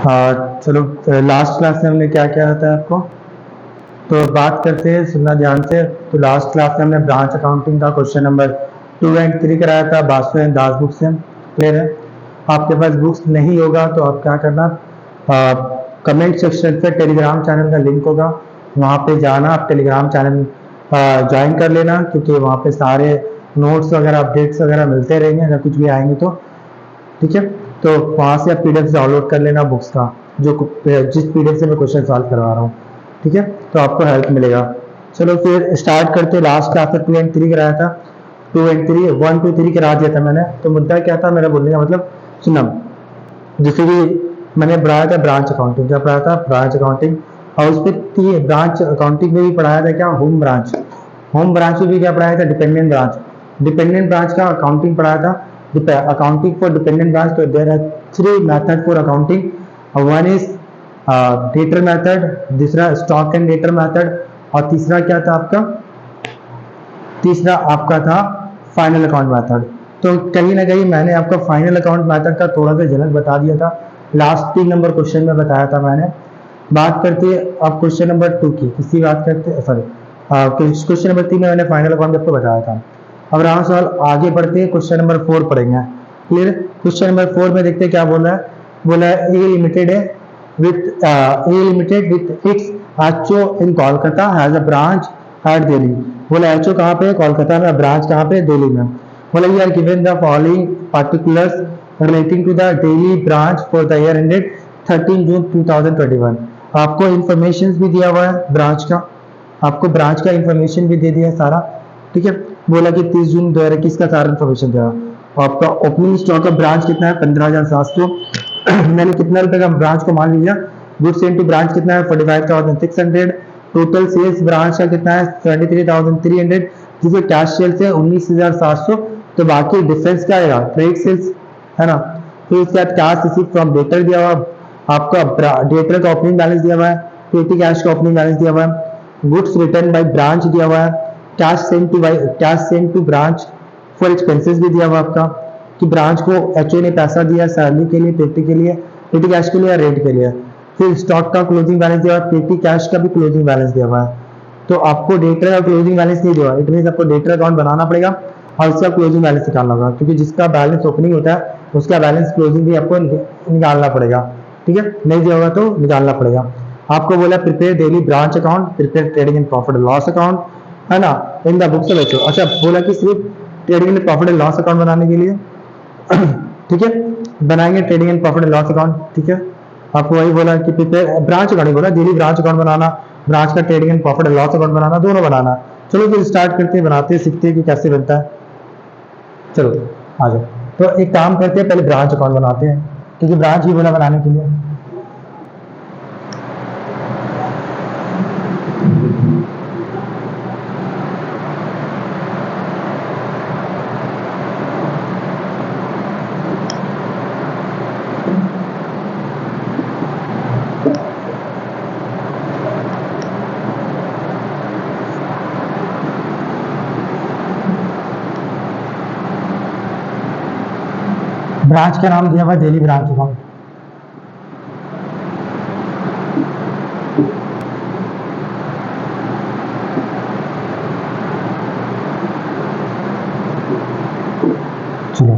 चलो, last class में हमने क्या क्या था आपको, तो बात करते हैं, सुनना ध्यान से। तो लास्ट क्लास में हमने ब्रांच अकाउंटिंग का क्वेश्चन नंबर 2 एंड 3 कराया था बासु एंड दास बुक से। क्लियर है? आपके पास बुक्स नहीं होगा तो आप क्या करना, कमेंट सेक्शन पे टेलीग्राम चैनल का लिंक होगा, वहाँ पे जाना, आप टेलीग्राम चैनल ज्वाइन कर लेना, क्योंकि वहाँ पे सारे नोट्स वगैरह अपडेट्स वगैरह मिलते रहेंगे अगर कुछ भी आएंगे तो। ठीक है, तो वहाँ से आप पीडीएफ डाउनलोड कर लेना बुक्स का, जिस पीडीएफ से मैं क्वेश्चन सॉल्व करवा रहा हूँ। ठीक है, तो आपको हेल्प मिलेगा। चलो फिर स्टार्ट करते। लास्ट क्लास में 2 एंड 3 कराया था, 2 एंड 3 1 2 3 करा दिया था मैंने। तो मुद्दा क्या था मेरा बोलने का मतलब, सुनना, जैसे कि मैंने पढ़ाया था ब्रांच अकाउंटिंग, क्या पढ़ाया था, ब्रांच अकाउंटिंग। और उस पर ब्रांच अकाउंटिंग में भी पढ़ाया था क्या, होम ब्रांच। होम ब्रांच में भी क्या पढ़ाया था, डिपेंडेंट ब्रांच। डिपेंडेंट ब्रांच का अकाउंटिंग पढ़ाया था, अकाउंटिंग फॉर डिपेंडेंट ब्रांच। तो there are 3 method for accounting. One is debtor method, दूसरा स्टॉक एंड डेटर मेथड, और तीसरा क्या था आपका, तीसरा आपका था फाइनल अकाउंट मेथड। तो कहीं ना कहीं मैंने आपको फाइनल अकाउंट मेथड का थोड़ा सा झलक बता दिया था, लास्ट 3 नंबर क्वेश्चन में बताया था मैंने। बात करते हैं अब क्वेश्चन नंबर 2 की, किसकी बात करते हैं, सॉरी क्वेश्चन नंबर 3 में मैंने फाइनल अकाउंट आपको बताया था। अब रहा सवाल, आगे बढ़ते हैं, क्वेश्चन नंबर 4 पढ़ेंगे। क्लियर? क्वेश्चन नंबर 4 में देखते हैं क्या बोल रहा है। बोला है ए लिमिटेड है with its HO in Kolkata has a branch eight Delhi. बोला एचओ कहाँ पे है, कोलकाता में, ब्रांच कहाँ पे, दिल्ली में। बोला you are given the following particulars relating to the Delhi branch for the year ended 13 June 2021। आपको इंफॉर्मेशन भी दिया हुआ है ब्रांच का, आपको ब्रांच का इंफॉर्मेशन भी दे दिया है सारा। ठीक है, बोला कि 30 जून 2021 का सारा इंफॉर्मेशन दिया। आपका ओपनिंग स्टॉक ऑफ ब्रांच कितना है, 15,700। मैंने कितना रुपए का ब्रांच को मान लिया, गुड्स इनटू ब्रांच कितना है, 45,600। टोटल सेल्स ब्रांच का कितना है, 73,300, जिसमें कैश सेल्स है 19,700। तो बाकी डिफरेंस क्या आएगा, ट्रेड सेल्स, है ना। फिर उसके बाद कैश रिसीव फ्रॉम डेटर दिया हुआ, आपका डेटर का ओपनिंग बैलेंस दिया हुआ है, पेटी कैश का ओपनिंग बैलेंस दिया हुआ है, गुड्स रिटर्न बाय ब्रांच दिया हुआ है, cash send to branch for expenses भी दिया हुआ आपका, कि ब्रांच को एचओ ने पैसा दिया सैलरी के लिए, पेटी के लिए, पेटी कैश के लिए या रेंट के लिए। फिर स्टॉक का क्लोजिंग बैलेंस दिया हुआ है, पेटी कैश का भी क्लोजिंग बैलेंस दिया हुआ है। तो आपको डेटर का क्लोजिंग बैलेंस नहीं दिया हुआ, इट मीन आपको डेटर अकाउंट बनाना पड़ेगा और उसका क्लोजिंग बैलेंस निकालना होगा, क्योंकि जिसका बैलेंस ओपनिंग होता है उसका बैलेंस क्लोजिंग भी आपको निकालना पड़ेगा। ठीक है, नहीं दिया होगा तो निकालना पड़ेगा। आपको बोला prepare daily branch account, prepare trading and profit and loss account, है ना, in the books of HO. अच्छा, बोला कि सिर्फ trading and profit and loss account बनाने के लिए ठीक है, बनाएंगे trading and profit and loss account. ठीक है, आपको वही बोला कि प्रिपेयर ब्रांच अकाउंट, बोला डेली ब्रांच अकाउंट बनाना, ब्रांच का trading and profit and loss account बनाना, दोनों बनाना। चलो फिर स्टार्ट करते हैं, बनाते हैं, सीखते हैं कि कैसे बनता है। चलो आ जाओ, तो एक काम करते हैं, पहले ब्रांच अकाउंट बनाते हैं, क्योंकि ब्रांच ही बोला बनाने के लिए। ब्रांच का नाम दिया हुआ डेली ब्रांच अकाउंट। चलो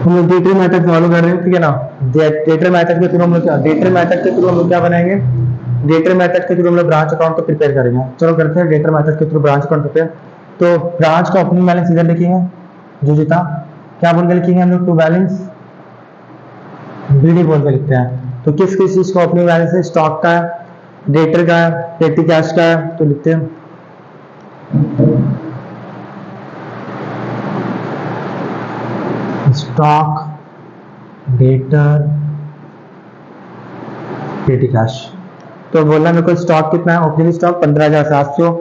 हम लोग डेटर मेथड फॉलो कर रहे हैं, ठीक है ना। डेटर मेथड के थ्रू हम लोग क्या बनाएंगे, डेटर मेथड के थ्रू हम लोग ब्रांच अकाउंट को प्रिपेयर करेंगे। चलो करते हैं डेटर मेथड के थ्रू ब्रांच अकाउंट प्रिपेयर। तो ब्रांच का ओपनिंग बैलेंस इधर लिखेंगे, जो जितना क्या बोल के लिखेंगे हम लोग, टू बैलेंस बीडी बोल के लिखते हैं। तो किस किस चीज का ओपनिंग बैलेंस है, स्टॉक का है, डेटर का है, पेटी कैश का है, तो लिखते हैं स्टॉक, डेटर, पेटी कैश। तो बोलना मेरे को स्टॉक कितना है, ओपनिंग स्टॉक 15,700।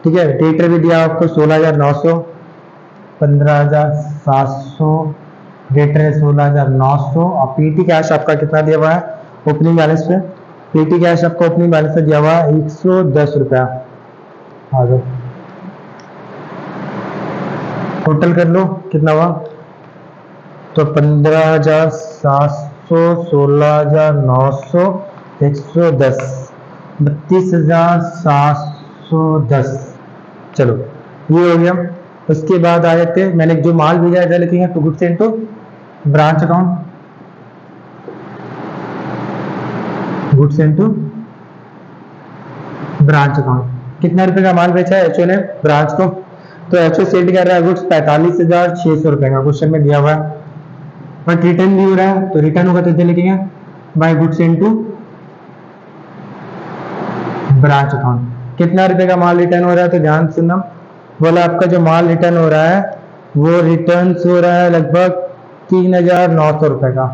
ठीक है, डेटर भी दिया आपको 16,900, 15,700, डेटर है 16,900, और पीटी कैश आपका कितना दिया हुआ है ओपनिंग बैलेंस पे, पीटी कैश आपका ओपनिंग बैलेंस पे दिया हुआ है 110 रुपया। आ जाओ टोटल कर लो कितना हुआ, तो 15,700 16,900, 110, 32,710। चलो ये हो गया। उसके बाद आ जाते हैं, मैंने जो माल भेजा है लिखेंगे to goods into branch account, goods into branch account. कितना रुपए का माल बेचा है एचओ ने ब्रांच को, तो एचओ सेल कर रहा है गुड्स 45,600 रुपए का, क्वेश्चन में दिया हुआ है, बट रिटर्न भी हो रहा है, तो रिटर्न होगा तो इधर लिखेंगे by goods into branch account. कितना रुपए का माल रिटर्न हो रहा है, तो ध्यान सुनना, बोला आपका जो माल रिटर्न हो रहा है वो रिटर्न हो रहा है लगभग 3,900 रुपए का,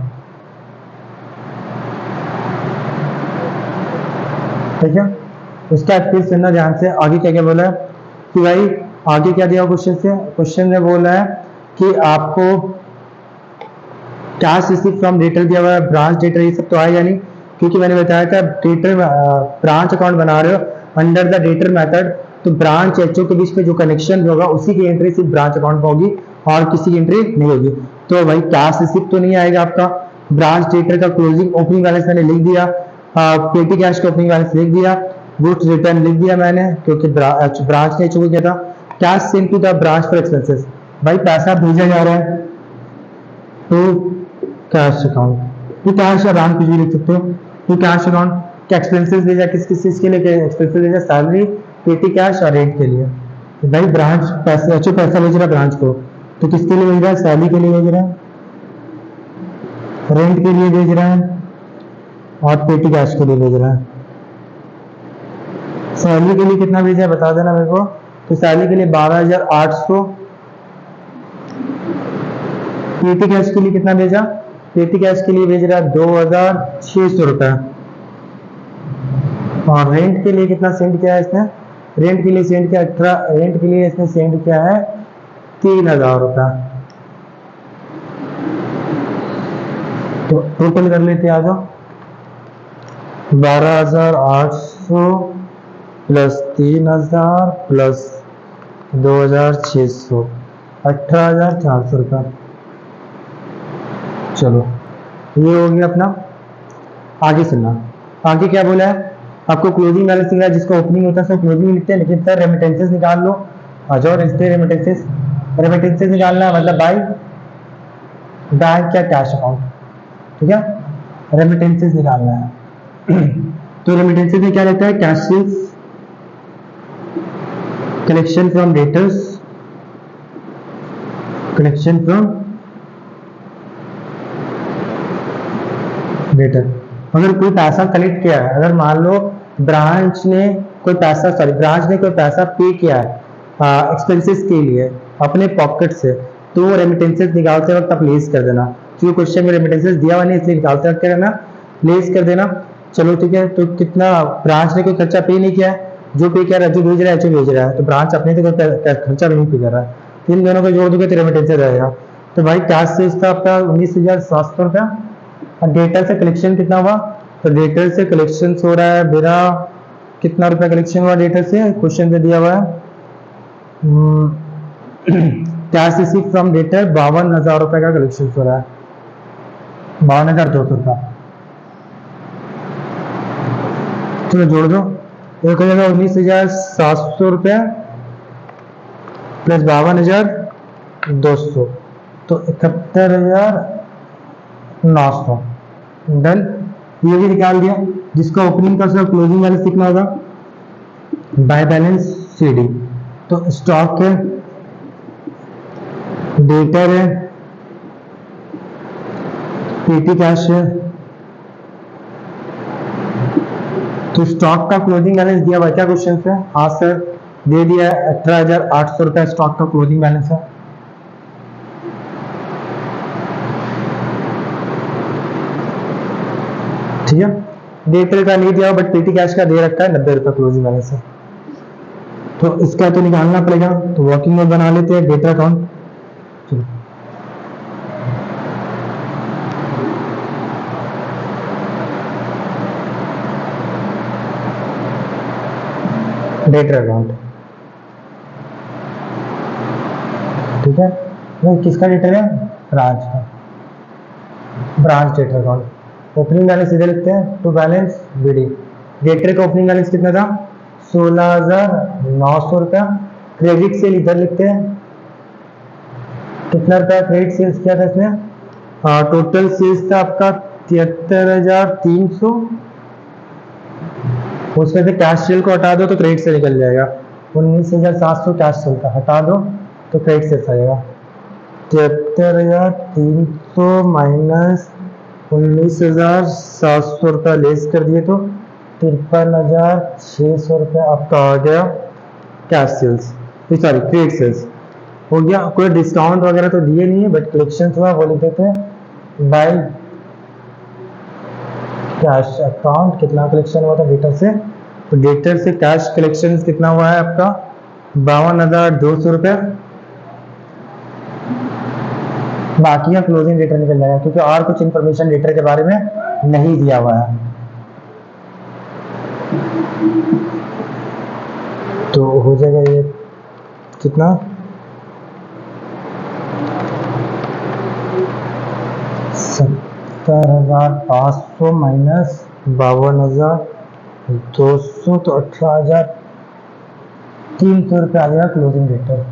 ठीक है। उसका फिर सुनना ध्यान से, आगे क्या क्या बोला है कि भाई आगे क्या दिया क्वेश्चन से, क्वेश्चन में बोला है कि आपको कैश रिसीव फ्रॉम डेटर दिया हुआ है, ब्रांच डेटर ये सब तो आएगा नहीं, क्योंकि मैंने बताया था डेटर ब्रांच अकाउंट बना रहे हो अंडर द डेटर मेथड, तो ब्रांच एचओ के बीच में जो कनेक्शन होगा उसी की एंट्री सिर्फ ब्रांच अकाउंट में होगी और किसी की एंट्री नहीं होगी। तो भाई कैश रिसीव तो नहीं आएगा आपका, ब्रांच डेटर का क्लोजिंग ओपनिंग बैलेंस मैंने लिख दिया, पेटी कैश का ओपनिंग बैलेंस लिख दिया, गुड्स रिटर्न लिख दिया मैंने, क्योंकि ब्रांच ने एचओ को किया था। Cash send to the branch for expenses, भाई पैसा भेजा जा रहा है तो कैश अकाउंट, तो कैश या बैंक कुछ भी लिख सकते हो, तो कैश अकाउंट क्या एक्सपेंसेस भेजा, किस किस चीज के लिए एक्सपेंसेस भेजा, सैलरी, पेटी कैश और रेंट के लिए। तो भाई ब्रांच पैसे अच्छे पैसा भेज रहा है ब्रांच को, तो किसके लिए भेज रहा है, सैलरी के लिए भेज रहा है, रेंट के लिए भेज रहा है और पेटी कैश के लिए भेज रहा है। सैलरी के लिए कितना भेजा है बता देना मेरे को, तो सैलरी के लिए 12,800, पेटी कैश के लिए कितना भेजा, पेटी कैश के लिए भेज रहा है 2,600 रुपए, और रेंट के लिए कितना सेंड किया है इसने, रेंट के लिए सेंड किया 18, रेंट के लिए इसने सेंड किया है 3,000 रुपए। तो टोटल कर लेते हैं, आ जाओ, 12,800 प्लस 3,000 प्लस 2,600, 18,400 रुपये। चलो ये हो गया अपना। आगे सुनना, आगे क्या बोला है आपको, क्लोजिंग बैलेंस दिख रहा है, जिसका ओपनिंग होता है सब क्लोजिंग लिखते हैं, लेकिन सर रेमिटेंसेस निकाल लो, आ जाओ रिश्ते, रेमिटेंसेस, रेमिटेंसेस निकालना है मतलब बाई बैंक या कैश अकाउंट, ठीक है, रेमिटेंसेस निकालना है। तो रेमिटेंसेस में क्या रहता है, cash collection from debtors, collection from debtor. अगर कोई पैसा कलेक्ट किया है, अगर मान लो ब्रांच ने कोई पैसा पे किया है एक्सपेंसेस के लिए अपने पॉकेट से, तो वो रेमिटेंसेस निकालते वक्त आप लेस कर देना, क्योंकि क्वेश्चन में रेमिटेंसेस दिया हुआ नहीं, इसलिए निकालते वक्त क्या करना, लेस कर देना। चलो ठीक है, तो कितना ब्रांच ने कोई खर्चा पे नहीं किया है, जो पे किया रहा है, जो भेज रहा है, जो भेज रहा है, तो ब्रांच अपने से कोई खर्चा नहीं पे कर रहा है, इन दोनों को जोड़ दोगे तो रेमिटेंसेस रहेगा। तो भाई कैश से इसका आपका 19,700 रुपया, और डेटर से कलेक्शन कितना हुआ, तो डेटर से कलेक्शन हो रहा है मेरा कितना रुपया कलेक्शन हुआ डेटर से, क्वेश्चन से दिया हुआ है कैश रिसीव फ्रॉम डेटर 52,000 रुपए का कलेक्शन हो रहा है, 52,200 रुपया। चलो जोड़ दो, एक हो जाएगा 19,700 रुपया प्लस 52,200, तो 71,900 डन। ये भी निकाल दिया, जिसका ओपनिंग का क्लोजिंग बैलेंस कितना होगा, बाय बैलेंस सीडी, तो स्टॉक है, डेटर है, पेटी कैश है, तो स्टॉक का क्लोजिंग बैलेंस दिया हुआ क्या क्वेश्चन से, हाँ सर दे दिया है 18,800 रुपया स्टॉक का क्लोजिंग बैलेंस है। ठीक है, डेटर का नहीं दिया बट पेटी कैश का दे रखा है 90 रुपया क्लोजिंग बैलेंस है, तो इसका तो निकालना पड़ेगा, तो वर्किंग में बना लेते हैं डेटर अकाउंट। डेटर अकाउंट, ठीक है, वो किसका डेटर है, ब्रांच का, branch debtor account. Opening balance सीधे लिखते हैं, टू बैलेंस बीडी। डेटर का ओपनिंग बैलेंस कितना था? 16,900 रुपया। क्रेडिट सेल इधर लिखते हैं, कितना रुपया क्रेडिट सेल्स किया था इसने? टोटल सेल्स था आपका 73,300। उसमें से कैश सेल को हटा दो तो क्रेडिट सेल निकल जाएगा। 19,700 कैश सेल का हटा दो तो क्रेडिट सेल्स आएगा। 73,300 माइनस 19,700 रुपया लेस कर दिए तो 53,600 रुपया आपका आ गया cash sales, sorry credit sales हो गया। कोई डिस्काउंट वगैरह तो दिए नहीं है, बट कलेक्शन हुआ वो लिख देते हैं बाय कैश अकाउंट। कितना कलेक्शन हुआ था डेटर से? तो डेटर से कैश कलेक्शन कितना हुआ है आपका? 52,200 रुपया। बाकी का क्लोजिंग डेटर निकल जाएगा, क्योंकि और कुछ इंफॉर्मेशन डेटर के बारे में नहीं दिया हुआ है। तो हो जाएगा ये कितना? 70,500 माइनस 52,200 तो 18,300 रुपये आ जाएगा क्लोजिंग डेटर,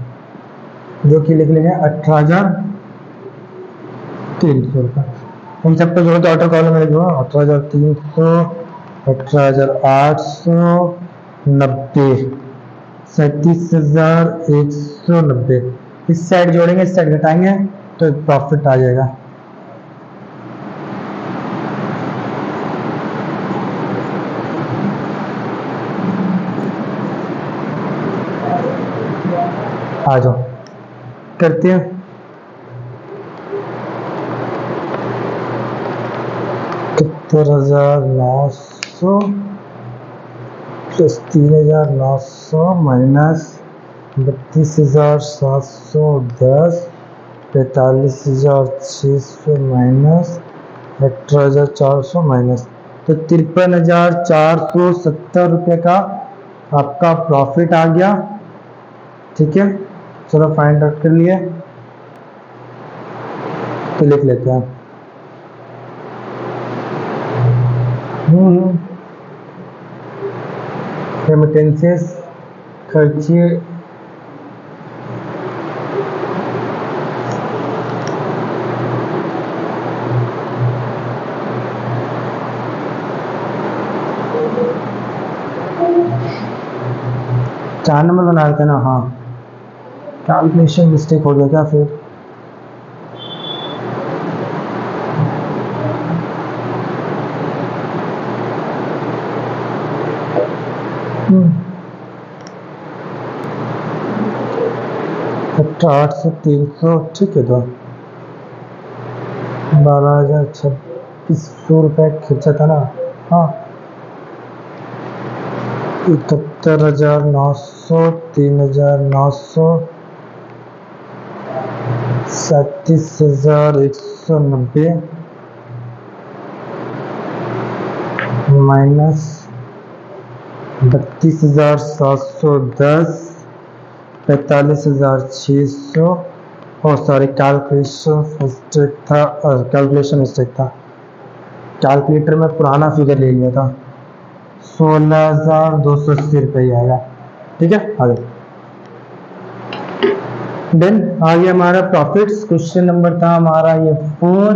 जो कि लिख लेंगे 18,300 रुपये। इन सबको जोड़ो तो ऑटो कॉलम में लिखूंगा 18,300, 18,890, 37,190। इस साइड जोड़ेंगे, इस साइड घटाएंगे तो प्रॉफिट आ जाएगा। आ जाओ करते हैं। सत्तर हजार 900 प्लस 3,900 माइनस 32,710, 45,600 माइनस 18,400 माइनस, तो 53,470 रुपये का आपका प्रॉफिट आ गया। ठीक है, चलो फाइंड आउट कर लिए, तो लिख लेते हैं। रेमिटेंसेस खर्चे चार नंबर बना रहे थे ना? हाँ, कैलकुलेशन मिस्टेक हो गया क्या फिर? आठ से 300 ठीक है, तो 12,600 रुपये खर्चा था ना? हाँ, 71,900, 3,900, 37,190 माइनस 32,710, 45,600। और सॉरी कैलकुलेशन मिस्टेक था, कैलकुलेशन मिस्टेक था। कैलकुलेटर में पुराना फिगर ले लिया था, 16,280 रुपये आएगा। ठीक है, आगे देन आ गया हमारा प्रॉफिट्स। क्वेश्चन नंबर था हमारा ये 4,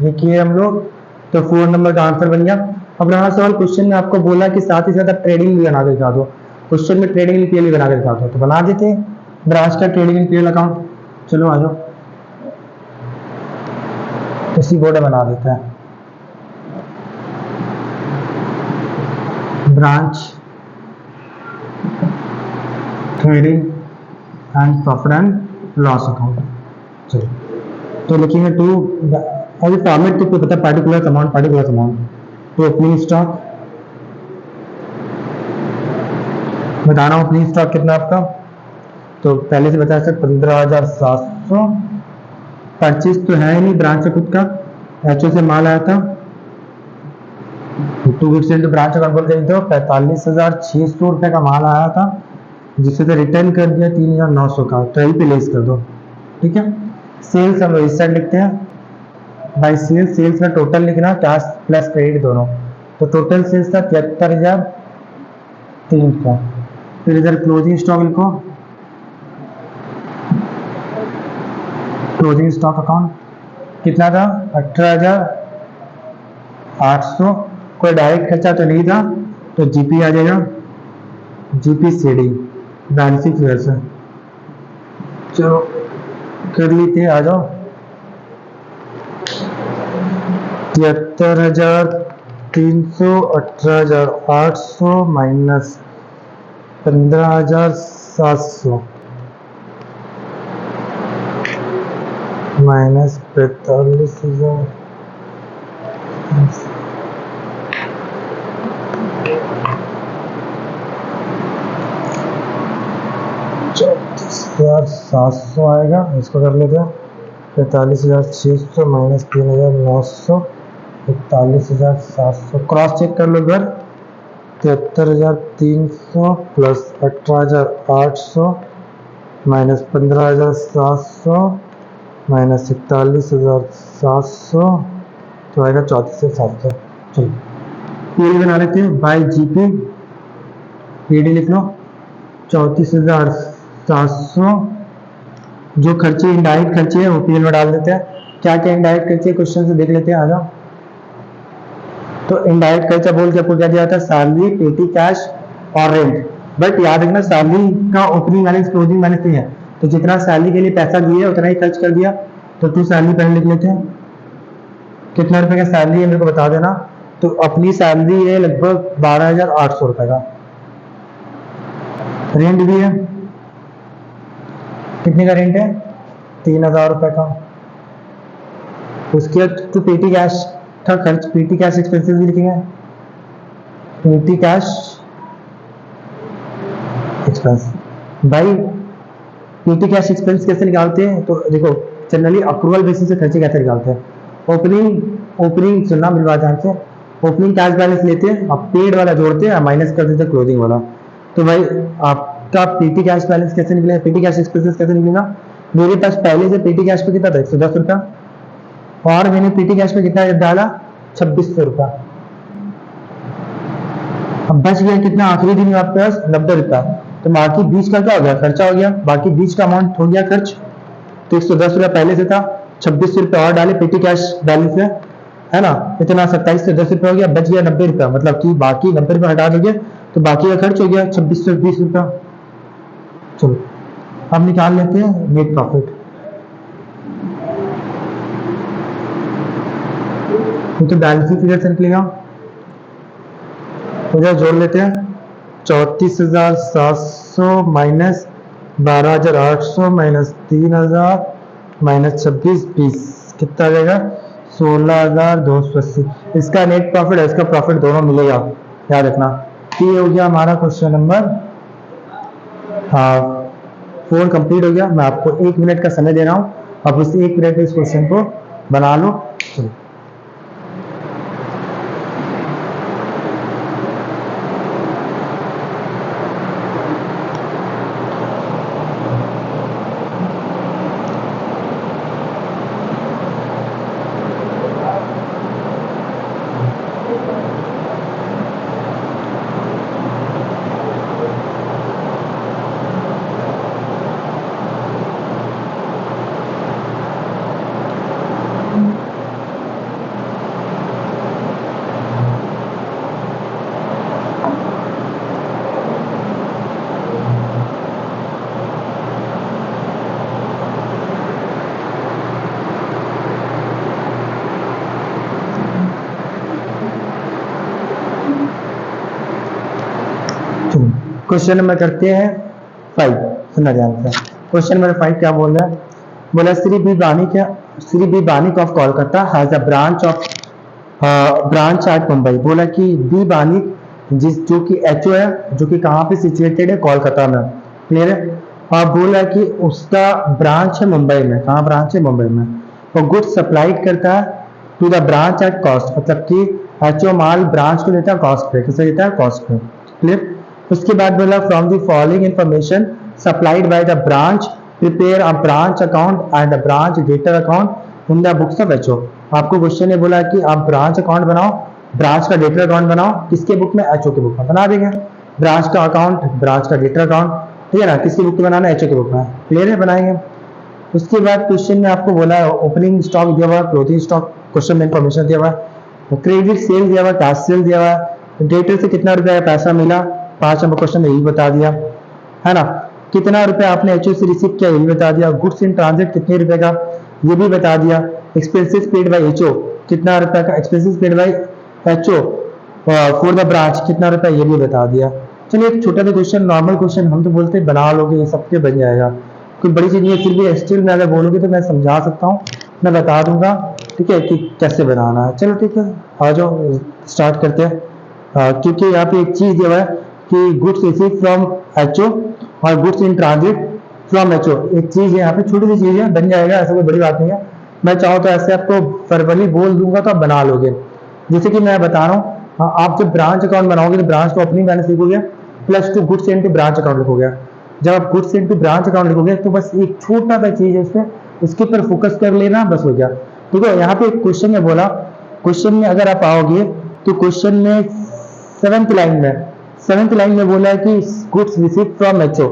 देखिए हम लोग, तो 4 नंबर का आंसर बन गया। अब रहा सवाल, क्वेश्चन में आपको बोला कि साथ ही साथ आप ट्रेडिंग भी बना के दिखा दो। क्वेश्चन में ट्रेडिंग इन पीएल भी बना के दिखा दो, तो बना देते हैं ब्रांच का ट्रेडिंग इन पीएल अकाउंट। चलो आ जाओ, इसी बोर्ड में बना देते हैं। Branch trading and profit and loss account. चलो तो लिखेंगे टू, अभी फॉर्मेट तो पता है, particular amount to opening stock. बताना ओपनिंग स्टॉक कितना आपका, तो पहले से बता सकते 15,700। परचेज तो है ही नहीं, ब्रांच से खुद का एचओ से माल आया था, to goods into branch account बोल रही तो 45,600 रुपये का माल आया था, जिसे तो रिटर्न कर दिया 3,900 का, तो यहीं पे लेस कर दो। ठीक है, सेल्स हम इस साइड लिखते हैं, बाई सेल्स, सेल्स में टोटल लिखना कैश प्लस क्रेडिट दोनों, तो टोटल सेल्स था 73,003 का। फिर इधर क्लोजिंग स्टॉक लिखो, क्लोजिंग स्टॉक अकाउंट कितना था 18,800। कोई डायरेक्ट खर्चा तो नहीं था, तो जीपी आ जाएगा, GP CD balance sheet figure से। चलो कर लेते हैं, आ जाओ। 73,300, 18,800 माइनस 15,700 माइनस 45,000 34,700 आएगा। इसको कर लेते हैं 45,600 माइनस 3,900, 41,700। क्रॉस चेक कर लो इधर, 73,300 प्लस 18,800 माइनस 15,700 माइनस 41,700, तो आएगा 34,700। चलो पीडी बना लेते हैं बाई जीपी, पीडी लिख लो 34,700। जो खर्चे इनडायरेक्ट खर्चे हैं वो पीएल में डाल देते हैं। क्या क्या इनडायरेक्ट खर्चे क्वेश्चन से देख लेते हैं, आ जाओ। तो इनडायरेक्ट खर्चा बोल के आपको क्या दिया था, सैलरी, पेटी कैश और रेंट। बट याद रखना सैलरी का ओपनिंग बैलेंस क्लोजिंग बैलेंस नहीं है, तो जितना सैलरी के लिए पैसा दिए उतना ही खर्च कर दिया। तो टू सैलरी पहले लिख लेते हैं, कितना रुपए का सैलरी है मेरे को बता देना। तो अपनी सैलरी है लगभग 12,800 रुपए का। रेंट भी है, कितने का रेंट है 3,000 रुपए का। उसके बाद तो पेटी कैश का खर्च, पेटी कैश एक्सपेंसेस भी लिखेंगे, पेटी कैश एक्सपेंस। भाई पेटी कैश एक्सपेंस कैसे निकालते हैं, तो देखो जनरली अक्रूवल बेसिस से खर्चे कैसे निकालते हैं। ओपनिंग सुनना मेरी बात ध्यान से, ओपनिंग कैश बैलेंस लेते हैं, अब पेड वाला जोड़ते हैं, माइनस कर देते हैं क्लोजिंग वाला। तो भाई आपका पेटी कैश बैलेंस कैसे निकलेगा, पेटी कैश एक्सपेंसेस कैसे निकलेगा। मेरे पास पहले से पेटी कैश पे कितना था 110 रुपया, और मैंने पेटी कैश पे कितना डाला 2600 रुपया। अब बच गया कितना आखिरी दिन में आपके पास 90 रुपया। तो बाकी बीच का क्या हो गया, खर्चा हो गया, बाकी बीच का अमाउंट हो गया खर्च। तो 110 रुपया पहले से था, 2600 रुपया और डाले पेटी कैश बैलेंस में, है ना, इतना 2710 रुपया हो गया, बच गया 90 रुपया। मतलब कि बाकी 90 रुपया हटा दोगे तो बाकी का खर्च हो गया 2620 रुपया। चलो अब निकाल लेते हैं नेट प्रॉफिट। तो बैलेंस शीट फिगर से निकलेगा, उधर जोड़ लेते हैं 34,700 माइनस 12,800 माइनस 3,000 माइनस 2620, कितना आ जाएगा 16,280। इसका नेट प्रॉफिट है, इसका प्रॉफिट दोनों मिलेगा, याद रखना। ये हो गया हमारा क्वेश्चन नंबर 4 कंप्लीट हो गया। मैं आपको 1 मिनट का समय दे रहा हूँ, अब उस 1 मिनट में इस क्वेश्चन को बना लो। चलो क्वेश्चन नंबर करते हैं 5, सुनना ध्यान से। क्वेश्चन नंबर 5 क्या बोल रहा है, बोला Shri B Banik of Kolkata has a branch at Mumbai. बोला कि बी बानिक जो कि एचओ है, जो कि कहाँ पे सिचुएटेड है, कोलकाता में, क्लियर है। और बोला कि उसका ब्रांच है मुंबई में, कहाँ ब्रांच है, मुंबई में। और गुड्स सप्लाइड करता है to the branch at cost, मतलब कि एचओ माल ब्रांच को देता है कॉस्ट पे, किसे देता है, कॉस्ट पे, क्लियर। उसके बाद बोला from the following information supplied by the branch prepare a branch account and a branch debtor account in the books of HO. आपको क्वेश्चन ने बोला कि आप ब्रांच अकाउंट बनाओ, ब्रांच का डेटर अकाउंट बनाओ, किसके बुक में, एचओ के बुक में बना देंगे। ब्रांच का अकाउंट, ब्रांच का डेटर अकाउंट, ठीक है ना, किसकी बुक में बनाना है, एचओ के बुक में, क्लियर है, बनाएंगे। उसके बाद क्वेश्चन में आपको बोला है ओपनिंग स्टॉक दिया हुआ, क्लोजिंग स्टॉक क्वेश्चन में इंफॉर्मेशन दिया हुआ है, क्रेडिट सेल दिया हुआ, कैश सेल दिया हुआ है, डेटर से कितना रुपया पैसा मिला, 5 नंबर क्वेश्चन में यही बता दिया है ना, कितना रुपया आपने एचओ से रिसीव किया ये भी बता दिया, गुड्स इन ट्रांजिट कितने रुपए का ये भी बता दिया, एक्सपेंसेस पेड बाय एचओ कितना रुपया का, expenses paid by HO for the branch कितना रुपया ये भी बता दिया। चलिए एक छोटा सा क्वेश्चन, नॉर्मल क्वेश्चन, हम तो बोलते हैं बना लोगे, ये सबके बन जाएगा, कोई बड़ी चीज नहीं है, फिर भी स्टिल मैं अगर बोलोगे तो मैं समझा सकता हूँ, मैं बता दूंगा, ठीक है, कि कैसे बनाना है। चलो ठीक है, आ जाओ स्टार्ट करते हैं। क्योंकि यहाँ पे एक चीज दिया हुआ है कि गुड्स रिसीव फ्रॉम एचओ और goods in transit from HO, एक चीज है यहाँ पे, छोटी सी चीज है, बन जाएगा, ऐसा कोई बड़ी बात नहीं है। मैं चाहूँ तो ऐसे आपको वर्बली बोल दूंगा तो आप बना लोगे। जैसे कि मैं बता रहा हूँ, आप जब ब्रांच अकाउंट बनाओगे तो ब्रांच को अपनी बैलेंस लिखोगे, +2 गुड्स इनटू ब्रांच अकाउंट लिखोगे। जब आप गुड्स इनटू ब्रांच अकाउंट लिखोगे तो बस एक छोटा सा चीज है इसमें, उसके ऊपर फोकस कर लेना, बस हो गया। ठीक है, यहाँ पे एक क्वेश्चन में बोला, क्वेश्चन में अगर आप आओगे तो क्वेश्चन में 7th लाइन में बोला है कि गुड्स रिसीव फ्रॉम एचओ,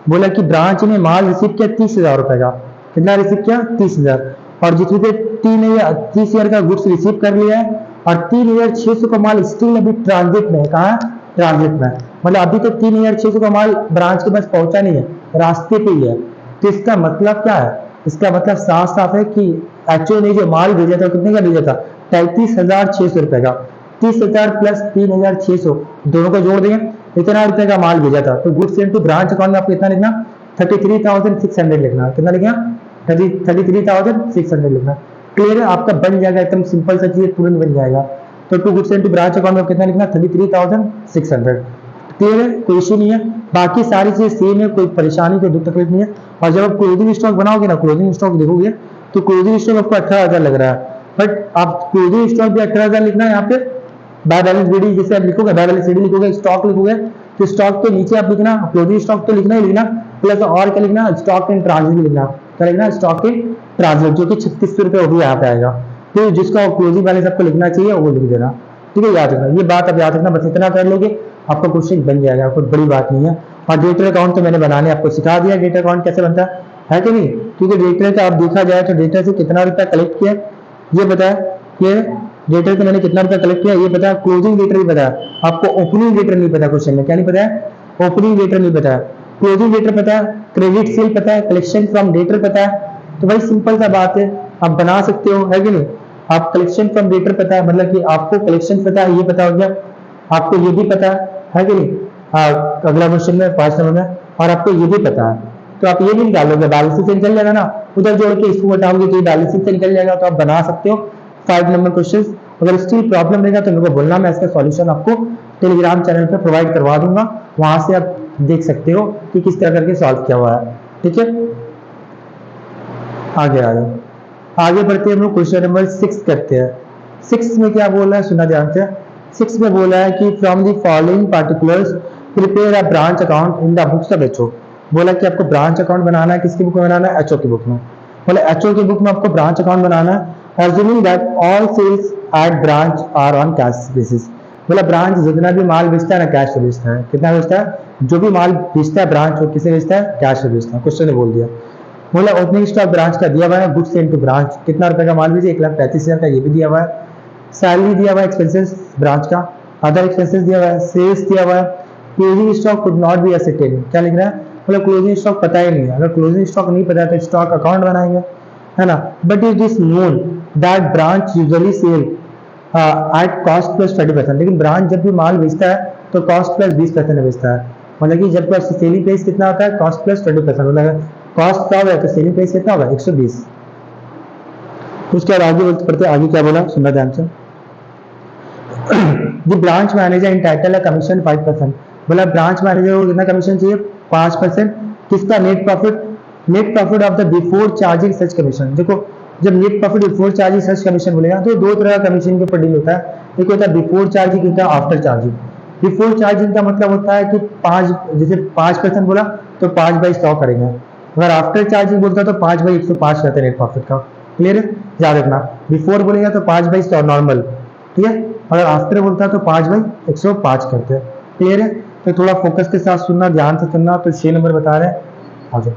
बोला कि ब्रांच ने माल रिसीव किया 30,000 रुपए का, कितना रिसीव किया, 30,000, और जिसमें से 30,000 का गुड्स रिसीव कर लिया है और 3,600 का माल स्टिल अभी ट्रांजिट में है। कहाँ, ट्रांजिट में, मतलब अभी तक 3,600 का माल ब्रांच के पास पहुंचा नहीं है, रास्ते पे ही है। तो इसका मतलब क्या है, इसका मतलब साफ साफ है कि एचओ ने जो माल भेजा था कितने का भेजा था, 33,600 रुपए का, 30,000 प्लस 3,600 दोनों को जोड़ देंगे, इतना रुपए का माल भेजा था। तो गुड्स इनटू ब्रांच अकाउंट में आपको कितना लिखना, 33,600 लिखना, कितना लिखना, 33,600 लिखना। क्लियर है, आपका बन जाएगा, एकदम सिंपल सा चीज, तुरंत बन जाएगा। तो to goods into branch account में कितना लिखना, 33,600। क्लियर है, कोई इशू नहीं है, बाकी सारी चीज सेम है, कोई परेशानी कोई दुख तकलीफ नहीं है। और जब आप क्लोजिंग स्टॉक बनाओगे ना, क्लोजिंग स्टॉक लिखोगे तो क्लोजिंग स्टॉक आपको 18,000 लग रहा है, बट आप क्लोजिंग स्टॉक भी 18,000 लिखना है। यहाँ पे बाय बैलेंस बीडी जैसे आप लिखोगे, बाय बैलेंस सीडी लिखोगे, स्टॉक लिखोगे, तो स्टॉक के नीचे आप लिखना क्लोजिंग स्टॉक तो लिखना ही लिखना, प्लस और क्या लिखना, स्टॉक इन ट्रांजिट लिखना, क्या लिखना, स्टॉक इन ट्रांजिट, जो कि 3600 रुपये वो भी यहाँ पे आएगा। तो जिसका क्लोजिंग बैलेंस आपको लिखना चाहिए वो लिख देना, ठीक है, याद रखना, ये बात आप याद रखना, बस इतना कर लोगे आपका क्वेश्चन बन जाएगा, कोई बड़ी बात नहीं है। और डेटर अकाउंट तो मैंने बनाने आपको सिखा दिया, डेटर अकाउंट कैसे बनता है कि नहीं, क्योंकि डेटर का आप देखा जाए तो डेटर से कितना रुपया कलेक्ट किया ये बताया, कि डेटर से मैंने कितना रुपया कलेक्ट किया ये पता, क्लोजिंग डेटर नहीं पता, आपको ओपनिंग डेटर नहीं पता, क्वेश्चन में क्या नहीं पता है, ओपनिंग डेटर नहीं पता, क्लोजिंग डेटर पता है, क्रेडिट सेल पता है, कलेक्शन फ्रॉम डेटर पता है। तो भाई सिंपल सा बात है, आप बना सकते हो, है कि नहीं। आप कलेक्शन फ्रॉम डेटर पता है, मतलब कि आपको कलेक्शन पता है, ये पता हो गया, आपको ये भी पता है कि नहीं, अगला क्वेश्चन में 5 नंबर में, और आपको ये भी पता है, तो आप ये भी निकालोगे, बैलेंस शीट से निकल जाएगा ना, उधर जोड़ के इसको हटाओगे तो बैलेंस शीट से निकल जाएगा, तो आप बना सकते हो 5 नंबर क्वेश्चन। अगर स्टिल प्रॉब्लम रहेगा तो मेरे को बोलना, मैं इसका सॉल्यूशन आपको टेलीग्राम चैनल पे प्रोवाइड करवा दूंगा, वहां से आप देख सकते हो कि किस तरह करके सॉल्व किया हुआ है, ठीक है। आगे आ जाओ, आगे बढ़ते हैं हम लोग, क्वेश्चन नंबर 6 करते हैं। 6 में क्या बोला है सुना ध्यान से, 6 में बोला है कि from the following particulars prepare a branch account in the books of HO, बोला कि आपको ब्रांच अकाउंट बनाना है, किसकी बुक में बनाना है, एचओ की बुक में। बोला एचओ की बुक में आपको ब्रांच अकाउंट बनाना है, assuming that all sales at branch are on cash basis, बोला ब्रांच जितना भी माल बेचता है ना कैश से बेचता है, कितना बेचता है, जो भी माल बेचता है ब्रांच वो किसे बेचता है, कैश से बेचता है, क्वेश्चन ने बोल दिया। बोला ओपनिंग स्टॉक ब्रांच का दिया हुआ है, गुड्स इनटू ब्रांच कितना रुपए का माल बेचे, 1,35,000 का, ये भी दिया हुआ है, सैलरी दिया हुआ है, एक्सपेंसेस ब्रांच का, अदर एक्सपेंसेस दिया हुआ है, सेल्स दिया हुआ है, closing stock could not be एसेटेड, क्या लिख रहा है, मतलब क्लोजिंग स्टॉक पता ही नहीं है, अगर क्लोजिंग स्टॉक नहीं पता तो स्टॉक अकाउंट बनाएंगे, है ना। But it is known that branch usually sell at cost plus 30%, लेकिन ब्रांच जब भी माल बेचता है तो कॉस्ट प्लस 20% में बेचता है, मतलब कि जब सेलिंग प्राइस कितना होता है, कॉस्ट प्लस 20%, मतलब कॉस्ट क्या होगा तो सेलिंग प्राइस कितना होगा, 120। उसके बाद आगे बढ़ते, आगे क्या बोला सुनना ध्यान से, द ब्रांच मैनेजर एंटाइटल है कमीशन 5%, बोला ब्रांच मैनेजर को कितना कमीशन चाहिए, 5%, किसका, net profit, net profit of the before charging such commission. देखो जब नेट प्रॉफिट बिफोर चार्जिंग सच कमीशन बोलेगा तो दो तरह का कमीशन के ऊपर डील होता है, एक होता है बिफोर चार्जिंग, एक होता है आफ्टर चार्जिंग। बिफोर चार्जिंग का मतलब होता है कि 5, जैसे 5% बोला तो 5/100 करेंगे, अगर आफ्टर चार्जिंग बोलता है तो 5/105 रहता है नेट प्रॉफिट का, क्लियर है, याद रखना। बिफोर बोलेगा तो 5/100 नॉर्मल, ठीक है। अगर आफ्टर बोलता है तो 5/105 करते हैं। क्लियर है? तो थोड़ा फोकस के साथ सुनना, ध्यान से सुनना। तो 6 नंबर बता रहे हैं, आ जाओ।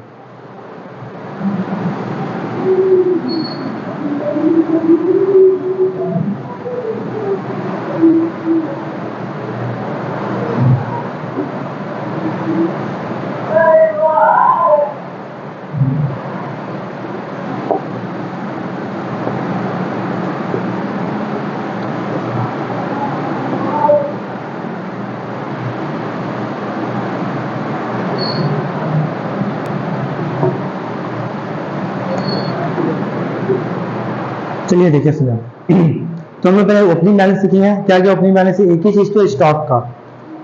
चलिए देखिए सुना। तो हम लोग पहले ओपनिंग बैलेंस सीखेंगे। क्या क्या ओपनिंग बैलेंस है? एक ही चीज तो स्टॉक का,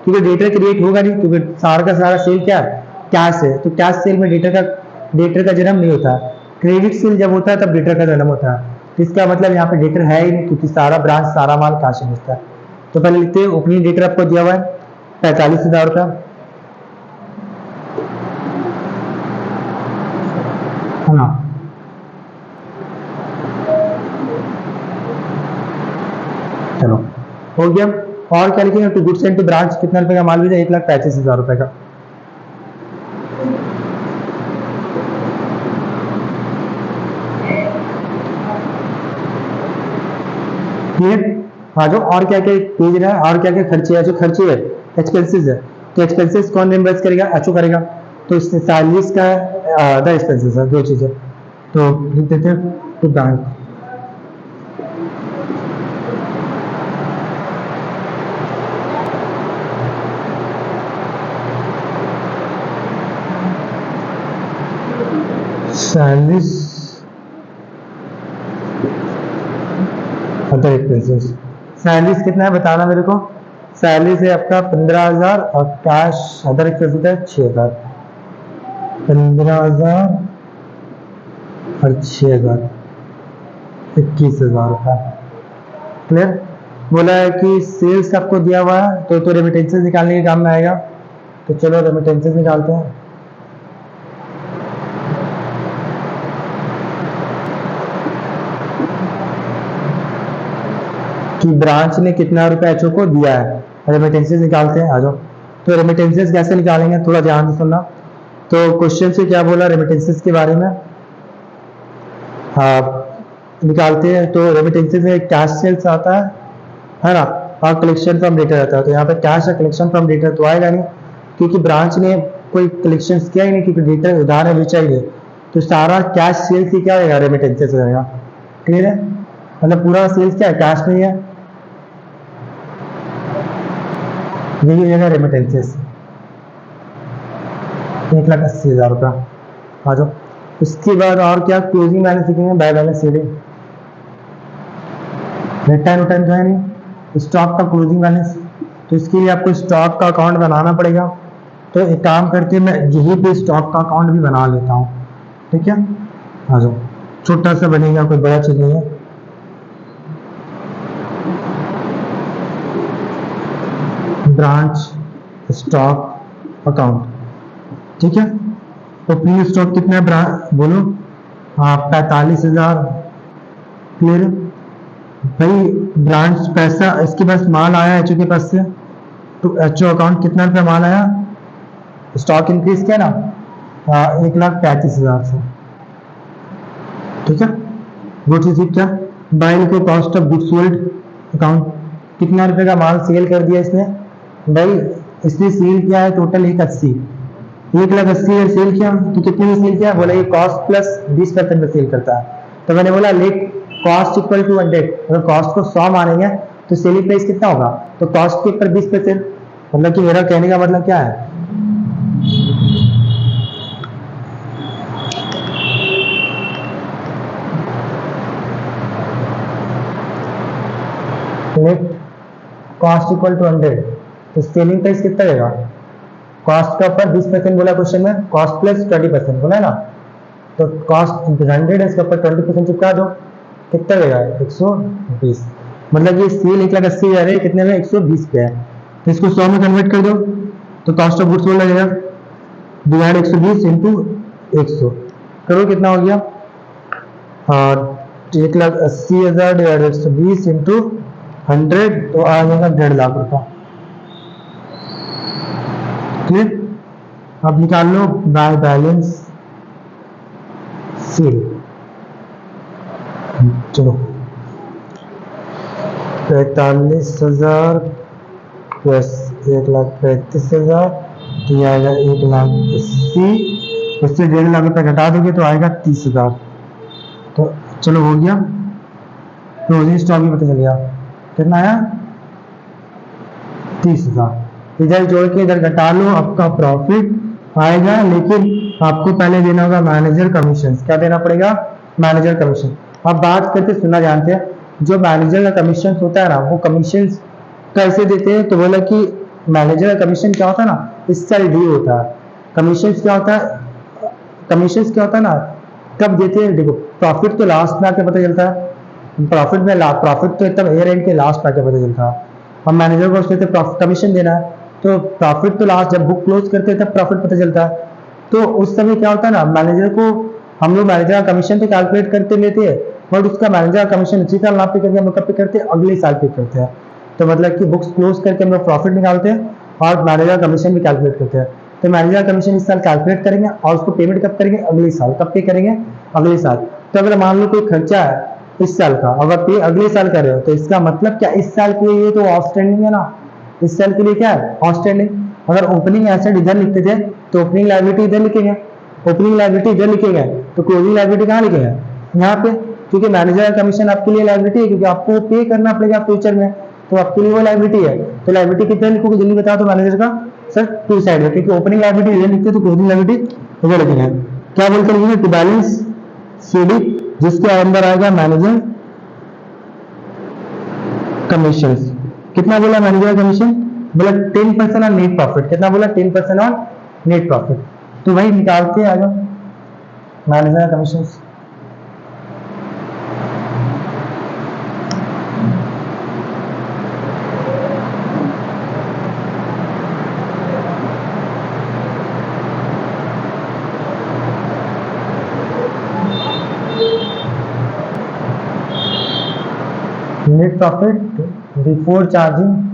क्योंकि डेटर क्रिएट होगा नहीं, क्योंकि सारा का सारा सेल क्या है? कैश है। तो कैश सेल में डेटर का जन्म नहीं होता। क्रेडिट सेल जब होता है तब डेटर का जन्म होता है। तो इसका मतलब यहाँ पे डेटर है ही नहीं, क्योंकि सारा ब्रांच सारा माल कैश में बेचता है। तो पहले लिखते हैं ओपनिंग डेटर आपको दिया हुआ है 45,000 रुपया, है ना। चलो हो गया। और क्या लिखेंगे? To goods and to branch कितना रुपए का माल भेजा? 1,35,000 रुपए का। क्लियर? हाँ जो और क्या क्या भेज रहा है, और क्या क्या खर्चे है? जो खर्चे है एक्सपेंसेस है, तो एक्सपेंसेस कौन रिम्बर्स करेगा? एचओ करेगा। तो इसमें सैलरीज का अदर एक्सपेंसेस है, दो चीजें। तो लिख देते हैं to branch. Salaries other expenses. Salaries कितना है बताना मेरे को। सैलरीज है आपका 15,000 और कैश अदर एक्सपेंसेस है 6,000। 15,000 और 6,000, 21,000 रुपया। क्लियर? बोला है कि सेल्स आपको दिया हुआ है तो रेमिटेंसेस निकालने के काम में आएगा। तो चलो रेमिटेंसेस निकालते हैं। कि ब्रांच ने कितना रुपया एचओ को दिया है, रेमिटेंसेस निकालते हैं। आ जाओ। तो रेमिटेंसेस कैसे निकालेंगे, थोड़ा ध्यान से सुनना। तो क्वेश्चन से क्या बोला रेमिटेंसेस के बारे में? हाँ निकालते हैं। तो रेमिटेंसेस में कैश सेल्स आता है ना, और कलेक्शन फ्रॉम डेटर आता है। तो यहाँ पे कैश है, कलेक्शन फ्रॉम डेटर तो आएगा नहीं, क्योंकि ब्रांच ने कोई कलेक्शन किया ही नहीं, क्योंकि डेटर उधार है, बेचा ही नहीं। तो सारा कैश सेल्स ही क्या होगा? रेमिटेंसेस रहेगा। क्लियर है? मतलब पूरा सेल्स क्या है? कैश नहीं है, यही हो जाएगा रेमिटेंसेस। 1,80,000 रुपया। आ जाओ। उसके बाद और क्या? क्लोजिंग बैलेंस लिखेंगे, by balance sheet. Return return तो है नहीं, स्टॉक का क्लोजिंग बैलेंस। तो इसके लिए आपको स्टॉक का अकाउंट बनाना पड़ेगा। तो एक काम करके मैं यहीं पे स्टॉक का अकाउंट भी बना लेता हूँ, ठीक है। आ जाओ। छोटा सा बनेगा, कोई बड़ा चीज नहीं है। ब्रांच स्टॉक अकाउंट, ठीक है। ओपनिंग स्टॉक कितना है बोलो? हाँ 45,000। क्लियर? भाई ब्रांच पैसा, इसके पास माल आया एचओ के पास से, तो एचओ अकाउंट कितना रुपया माल आया? स्टॉक इंक्रीज किया ना, 1,35,000 से, ठीक है। गुड्स रिसीव क्या? बाय को cost of goods sold account, कितना रुपए का माल सेल कर दिया इसने? भाई इसने सेल किया है टोटल 1,80, 1,80,000 सेल किया। तो कितने में सेल किया? बोला ये कॉस्ट प्लस 20% में सेल करता है। तो मैंने बोला लेट कॉस्ट इक्वल टू 100। अगर कॉस्ट को 100 मानेंगे तो सेलिंग प्राइस कितना होगा? तो कॉस्ट के ऊपर 20%। मतलब कि मेरा कहने का मतलब क्या है? लेट कॉस्ट इक्वल टू 100, तो सेलिंग प्राइस कितना रहेगा? कॉस्ट का ऊपर 20% बोला क्वेश्चन में, कॉस्ट प्लस 20% बोला है ना। तो कॉस्ट 100 है, इसके ऊपर 20% चिपका दो, कितना रहेगा? 120। मतलब ये सेल 1,80,000 है, कितने में? 120 पे है। तो इसको 100 में कन्वर्ट कर दो, तो कॉस्ट ऑफ गुड्स सोल्ड लगेगा डिवाइड 120 इंटू 100 करो, कितना हो गया? और 1,80,000 डिवाइडेड 120 इंटू 100 तो आ जाएगा 1.5 लाख रुपया। क्लियर? अब निकाल लो बाय बैलेंस शीट। चलो 45,000 प्लस 1,35,000 तो ये आएगा 1,80,000। उससे 1.5 लाख रुपये घटा दोगे तो आएगा 30,000। तो चलो हो गया। क्लोजिंग स्टॉक भी पता चल गया कितना आया 30,000। इधर जोड़ के इधर घटा लो, आपका प्रॉफिट आएगा। लेकिन आपको पहले देना होगा मैनेजर कमीशन। क्या देना पड़ेगा? Manager commission. अब बात करते सुनना जानते हैं, जो मैनेजर का कमीशन होता है ना, वो कमीशन कैसे देते हैं? तो बोला कि मैनेजर का कमीशन क्या होता है ना, इस साल ड्यू होता है। कमीशन क्या होता है? कमीशन क्या होता है ना, कब देते हैं? देखो प्रॉफिट तो लास्ट में आके पता चलता है। प्रॉफिट तो एकदम ईयर एंड के लास्ट में आके पता चलता है। हम मैनेजर को उसके कमीशन देना है, तो प्रॉफिट तो लास्ट जब बुक क्लोज करते हैं तब प्रॉफिट पता चलता है। तो उस समय क्या होता है ना, मैनेजर को हम लोग मैनेजर का कमीशन तो कैलकुलेट करते लेते हैं, बट उसका मैनेजर का कमीशन इसी साल ना पे करके हम लोग कब पे करते हैं? अगले साल पे करते हैं। तो मतलब कि बुक्स क्लोज करके हम लोग प्रॉफिट निकालते हैं और मैनेजर कमीशन भी कैलकुलेट करते हैं। तो मैनेजर कमीशन इस साल कैलकुलेट करेंगे और उसको पेमेंट कब करेंगे? अगले साल। कब पे करेंगे? अगले साल। तो अगर मान लो कोई खर्चा है इस साल का, अगर पे अगले साल कर रहे हो, तो इसका मतलब क्या इस साल के लिए तो आउटस्टैंडिंग है ना, इस साल के लिए क्या है? आउटस्टैंडिंग। अगर ओपनिंग एसेट इधर लिखते थे तो ओपनिंग लायबिलिटी इधर लिखेंगे, ओपनिंग लायबिलिटी इधर लिखेंगे, तो क्लोजिंग लायबिलिटी कहाँ लिखेंगे? यहाँ पे। क्योंकि मैनेजर का कमीशन आपके लिए लायबिलिटी है, क्योंकि आपको पे करना पड़ेगा फ्यूचर में, तो आपके लिए वो लायबिलिटी है। तो लायबिलिटी कितने लिखोगे जल्दी बताओ तो मैनेजर का? सर टू साइड है, क्योंकि ओपनिंग लायबिलिटी इधर लिखते तो क्लोजिंग लायबिलिटी इधर लिखेंगे। क्या बोलकर लिखेंगे? टू बैलेंस सीडी, जिसके अंदर आएगा मैनेजर कमीशन। कितना बोला मैनेजर कमीशन? बोला 10% ऑन नेट प्रॉफिट। कितना बोला? 10% ऑन नेट प्रॉफिट। तो वही निकालते आ जाओ manager commission. Net profit before charging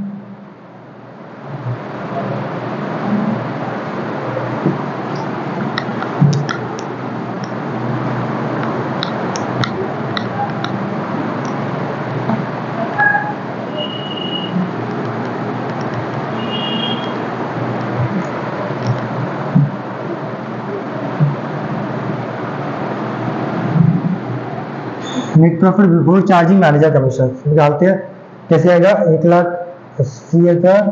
net profit before charging manager commission निकालते हैं। कैसे आएगा? 1,80,000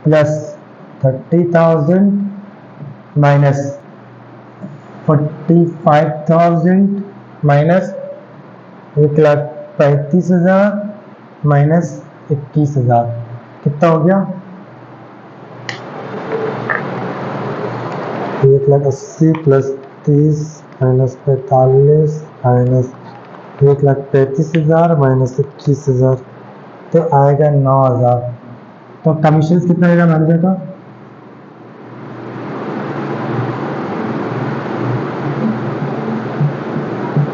प्लस 30,000 माइनस 45,000 माइनस 1,35,000 माइनस 21,000। कितना हो गया? 1,80,000 प्लस 30 माइनस 45 माइनस 1,35,000 माइनस 21,000 तो आएगा 9,000। तो कमीशन कितना आएगा मैनेजर का?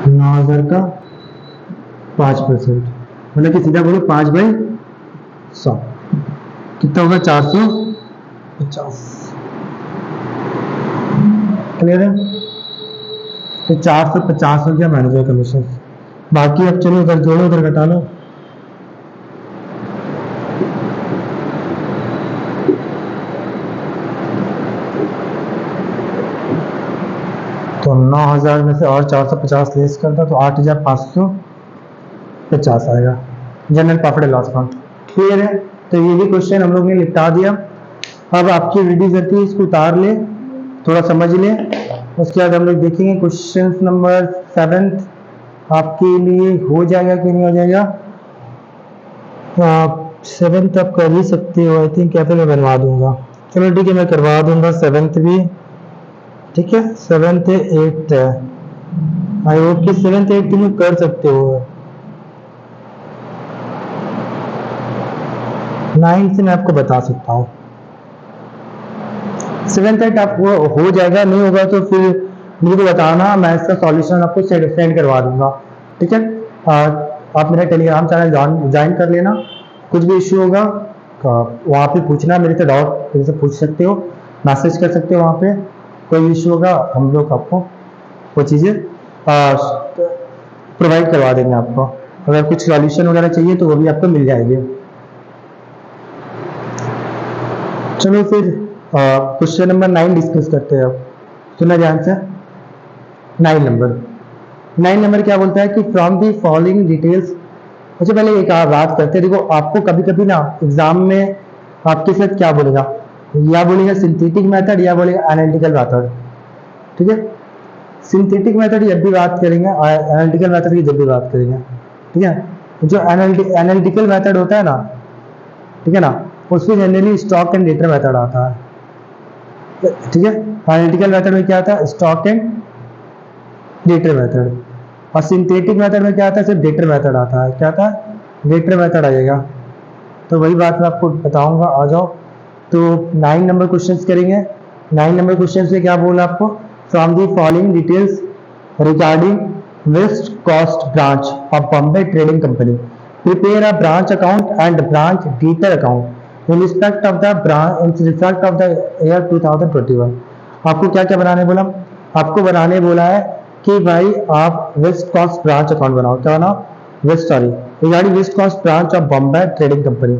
9,000 का 5%, मतलब कि सीधा बोलो 5/100 कितना होगा? 450। क्लियर है? तो 450 हो गया मैनेजर कमीशन। बाकी अब चलो उधर जोड़ो उधर घटा लो। तो 9,000 में से और 450 लेस कर दो तो 8,550 आएगा general profit and loss account. Clear है? तो ये भी क्वेश्चन हम लोग ने निपटा दिया। अब आपकी वीडियो करती है, इसको उतार ले, थोड़ा समझ ले। उसके बाद हम लोग देखेंगे क्वेश्चन नंबर 7 आपके लिए हो जाएगा कि नहीं हो जाएगा। आप 7th आप कर ही सकते हो, आई थिंक, या फिर मैं बनवा दूंगा। चलो ठीक है, मैं करवा दूंगा 7th भी। ठीक है, 7th है 8th है। आई होप कि 7th 8th तुम कर सकते हो। 9th से मैं आपको बता सकता हूँ। 7th 8th आपको हो जाएगा, नहीं होगा तो फिर मुझे बताना, मैं इसका सॉल्यूशन आपको सेंड करवा दूंगा। ठीक है। आप मेरा टेलीग्राम चैनल ज्वाइन कर लेना। कुछ भी इश्यू होगा वहाँ पे पूछना, मेरे से डाउट मेरे से पूछ सकते हो, मैसेज कर सकते हो वहाँ पे। कोई भी इश्यू होगा हम लोग आपको वो चीज़ें प्रोवाइड करवा देंगे आपको। अगर कुछ सॉल्यूशन वगैरह चाहिए तो वो भी आपको मिल जाएंगे। चलो फिर क्वेश्चन नंबर 9 डिस्कस करते हैं। अब सुना ध्यान से। 9 नंबर क्या बोलता है कि फ्रॉम दी फॉलोइंग डिटेल्स। अच्छा पहले एक बात करते हैं। देखो आपको कभी कभी ना एग्जाम में आपके साथ क्या बोलेगा, या बोलेगा सिंथेटिक मेथड या बोलेगा एनालिटिकल मेथड। ठीक है, सिंथेटिक मेथड जब भी बात करेंगे, एनालिटिकल मेथड की जब भी बात करेंगे, ठीक है। जो एनालिटिकल मेथड होता है ना, ठीक है ना, उसमें generally stock and data method आता है। ठीक है, एनालिटिकल मेथड में क्या आता है, स्टॉक एंड डेटा मेथड। और सिंथेटिक मेथड में क्या आता है, सिर्फ डेटा मेथड आता है। क्या आता है, डेटा मेथड आएगा। तो वही बात मैं आपको बताऊंगा, आ जाओ। तो 9 नंबर क्वेश्चंस करेंगे। 9 नंबर क्वेश्चन से क्या बोला आपको, from the following details regarding west coast branch of Bombay trading company prepare a branch account and branch detail account in respect of the branch in respect of the year 2021। आपको क्या क्या बनाने बोला, आपको बनाने बोला है कि भाई आप वेस्ट कोस्ट ब्रांच अकाउंट बनाओ। क्या बनाओ, west sorry regarding west coast branch of Bombay trading company.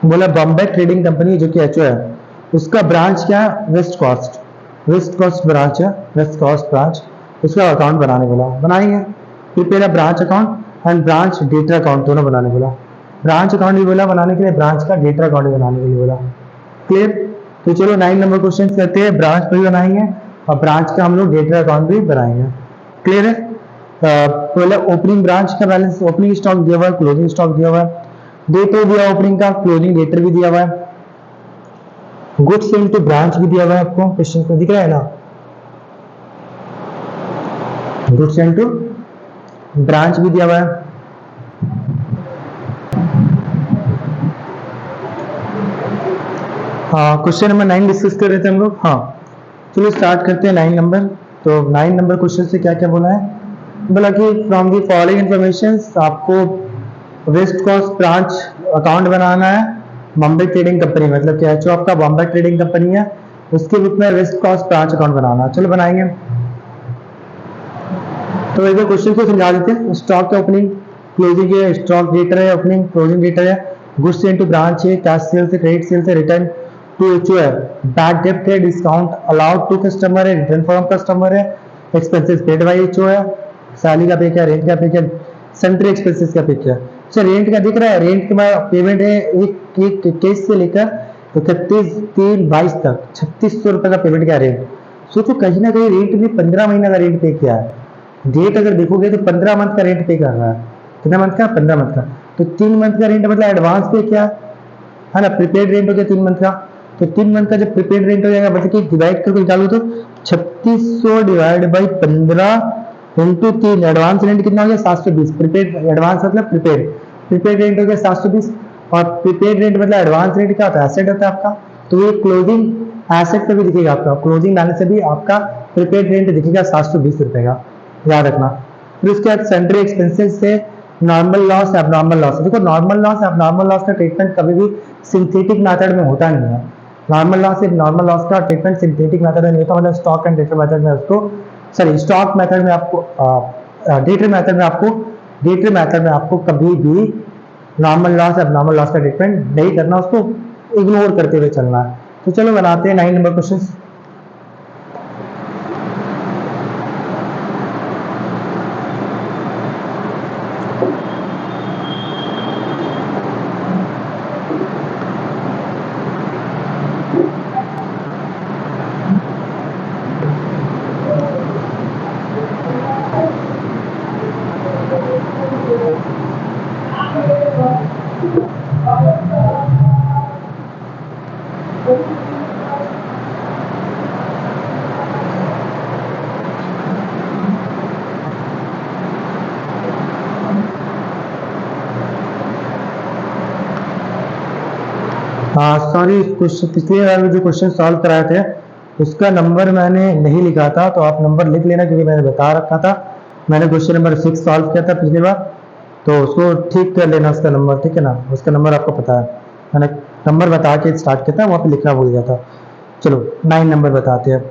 बोला बॉम्बे ट्रेडिंग कंपनी जो कि एचओ है, उसका ब्रांच क्या है, वेस्ट कोस्ट ब्रांच है, वेस्ट कोस्ट ब्रांच। उसका अकाउंट बनाने बोला, बनाएंगे। Prepare branch account and branch data account दोनों बनाने बोला। ब्रांच अकाउंट भी बोला बनाने के लिए, ब्रांच का डेटा अकाउंट भी बनाने के लिए बोला। क्लियर। तो चलो 9 नंबर क्वेश्चन करते हैं। ब्रांच भी बनाएंगे और ब्रांच का हम लोग डेटा अकाउंट भी बनाएंगे। क्लियर है। पहले ओपनिंग ब्रांच का बैलेंस, ओपनिंग स्टॉक दिया हुआ है, क्लोजिंग स्टॉक दिया हुआ है, डेटर दिया ओपनिंग का, क्लोजिंग डेटर भी दिया हुआ है, गुड्स सेल्ड टू ब्रांच भी दिया हुआ है। आपको क्वेश्चन को दिख रहा है ना, गुड्स सेल्ड टू ब्रांच भी दिया हुआ है। हाँ, क्वेश्चन नंबर 9 डिस्कस कर रहे थे हम लोग। हाँ चलो स्टार्ट करते हैं 9 नंबर। तो 9 नंबर क्वेश्चन से क्या क्या बोला है, बोला कि फ्रॉम दी फॉलोइंग इंफॉर्मेशन आपको वेस्ट कोस्ट ब्रांच अकाउंट बनाना है बॉम्बे ट्रेडिंग कंपनी, मतलब क्या है जो आपका बॉम्बे ट्रेडिंग कंपनी है उसके रूप में वेस्ट कोस्ट ब्रांच अकाउंट बनाना है। चलो बनाएंगे। तो एक बार क्वेश्चन को समझा देते हैं। स्टॉक का ओपनिंग क्लोजिंग है, स्टॉक डेटर है, ओपनिंग क्लोजिंग डेटर है, गुड्स सेल्ड टू ब्रांच है, कैश सेल्स है, क्रेडिट सेल्स है, रिटर्न टू एचओ है, बैड डेब्ट है, डिस्काउंट अलाउड टू कस्टमर है, रिटर्न फ्रॉम कस्टमर है, एक्सपेंसेस पेड बाय एचओ है, सैलरी का पे किया, रेंट का पे किया, सेंट्री एक्सपेंसेस का पे किया। अच्छा रेंट का दिख रहा है, रेंट के बाद पेमेंट है 21 से लेकर 31/3/22 तक 3600 रुपए का पेमेंट किया रेंट। सोचो कहीं ना कहीं रेंट में 15 महीने का रेंट पे किया है। डेट अगर देखोगे तो 15 मंथ का रेंट पे कर रहा है। कितना मंथ का, 15 मंथ का। तो 3 मंथ का रेंट मतलब एडवांस पे किया है ना, प्रीपेड रेंट हो गया 3 मंथ का। तो 3 मंथ का जब प्रीपेड रेंट हो जाएगा मतलब कि डिवाइड करके निकालो तो 3600 divide by 15 into 3, advance rent कितना हो गया 720। प्रीपेड एडवांस मतलब प्रीपेड, प्रीपेड रेंट हो गया 720। और प्रीपेड रेंट मतलब एडवांस रेंट क्या होता है, एसेट होता है आपका। तो ये क्लोजिंग एसेट पे भी दिखेगा आपका, क्लोजिंग बैलेंस से भी आपका प्रीपेड रेंट दिखेगा 720 रुपए का, याद रखना। फिर उसके बाद सेंट्री एक्सपेंसेस से नॉर्मल लॉस, एबनॉर्मल लॉस। देखो नॉर्मल लॉस, एबनॉर्मल लॉस का ट्रीटमेंट कभी भी सिंथेटिक मेथड में होता नहीं है। नॉर्मल लॉस, नॉर्मल लॉस का ट्रीटमेंट सिंथेटिक मेथड में नहीं होता, मतलब स्टॉक एंड डेटर मेथड में उसको, सॉरी स्टॉक मेथड में आपको, डेटर मेथड में आपको, डेटर मेथड में आपको कभी भी नॉर्मल लॉस, एबनॉर्मल लॉस का ट्रीटमेंट नहीं करना, उसको इग्नोर करते हुए चलना है। तो चलो बनाते हैं 9 नंबर क्वेश्चन। हाँ सॉरी, पिछली बार जो क्वेश्चन सॉल्व कराए थे उसका नंबर मैंने नहीं लिखा था, तो आप नंबर लिख लेना क्योंकि मैंने बता रखा था। मैंने क्वेश्चन नंबर 6 सॉल्व किया था पिछली बार, तो उसको ठीक कर लेना उसका नंबर, ठीक है ना, उसका नंबर आपको पता है, मैंने नंबर बता के स्टार्ट किया था, वहाँ पे लिखना भूल गया था। चलो 9 नंबर बताते हैं।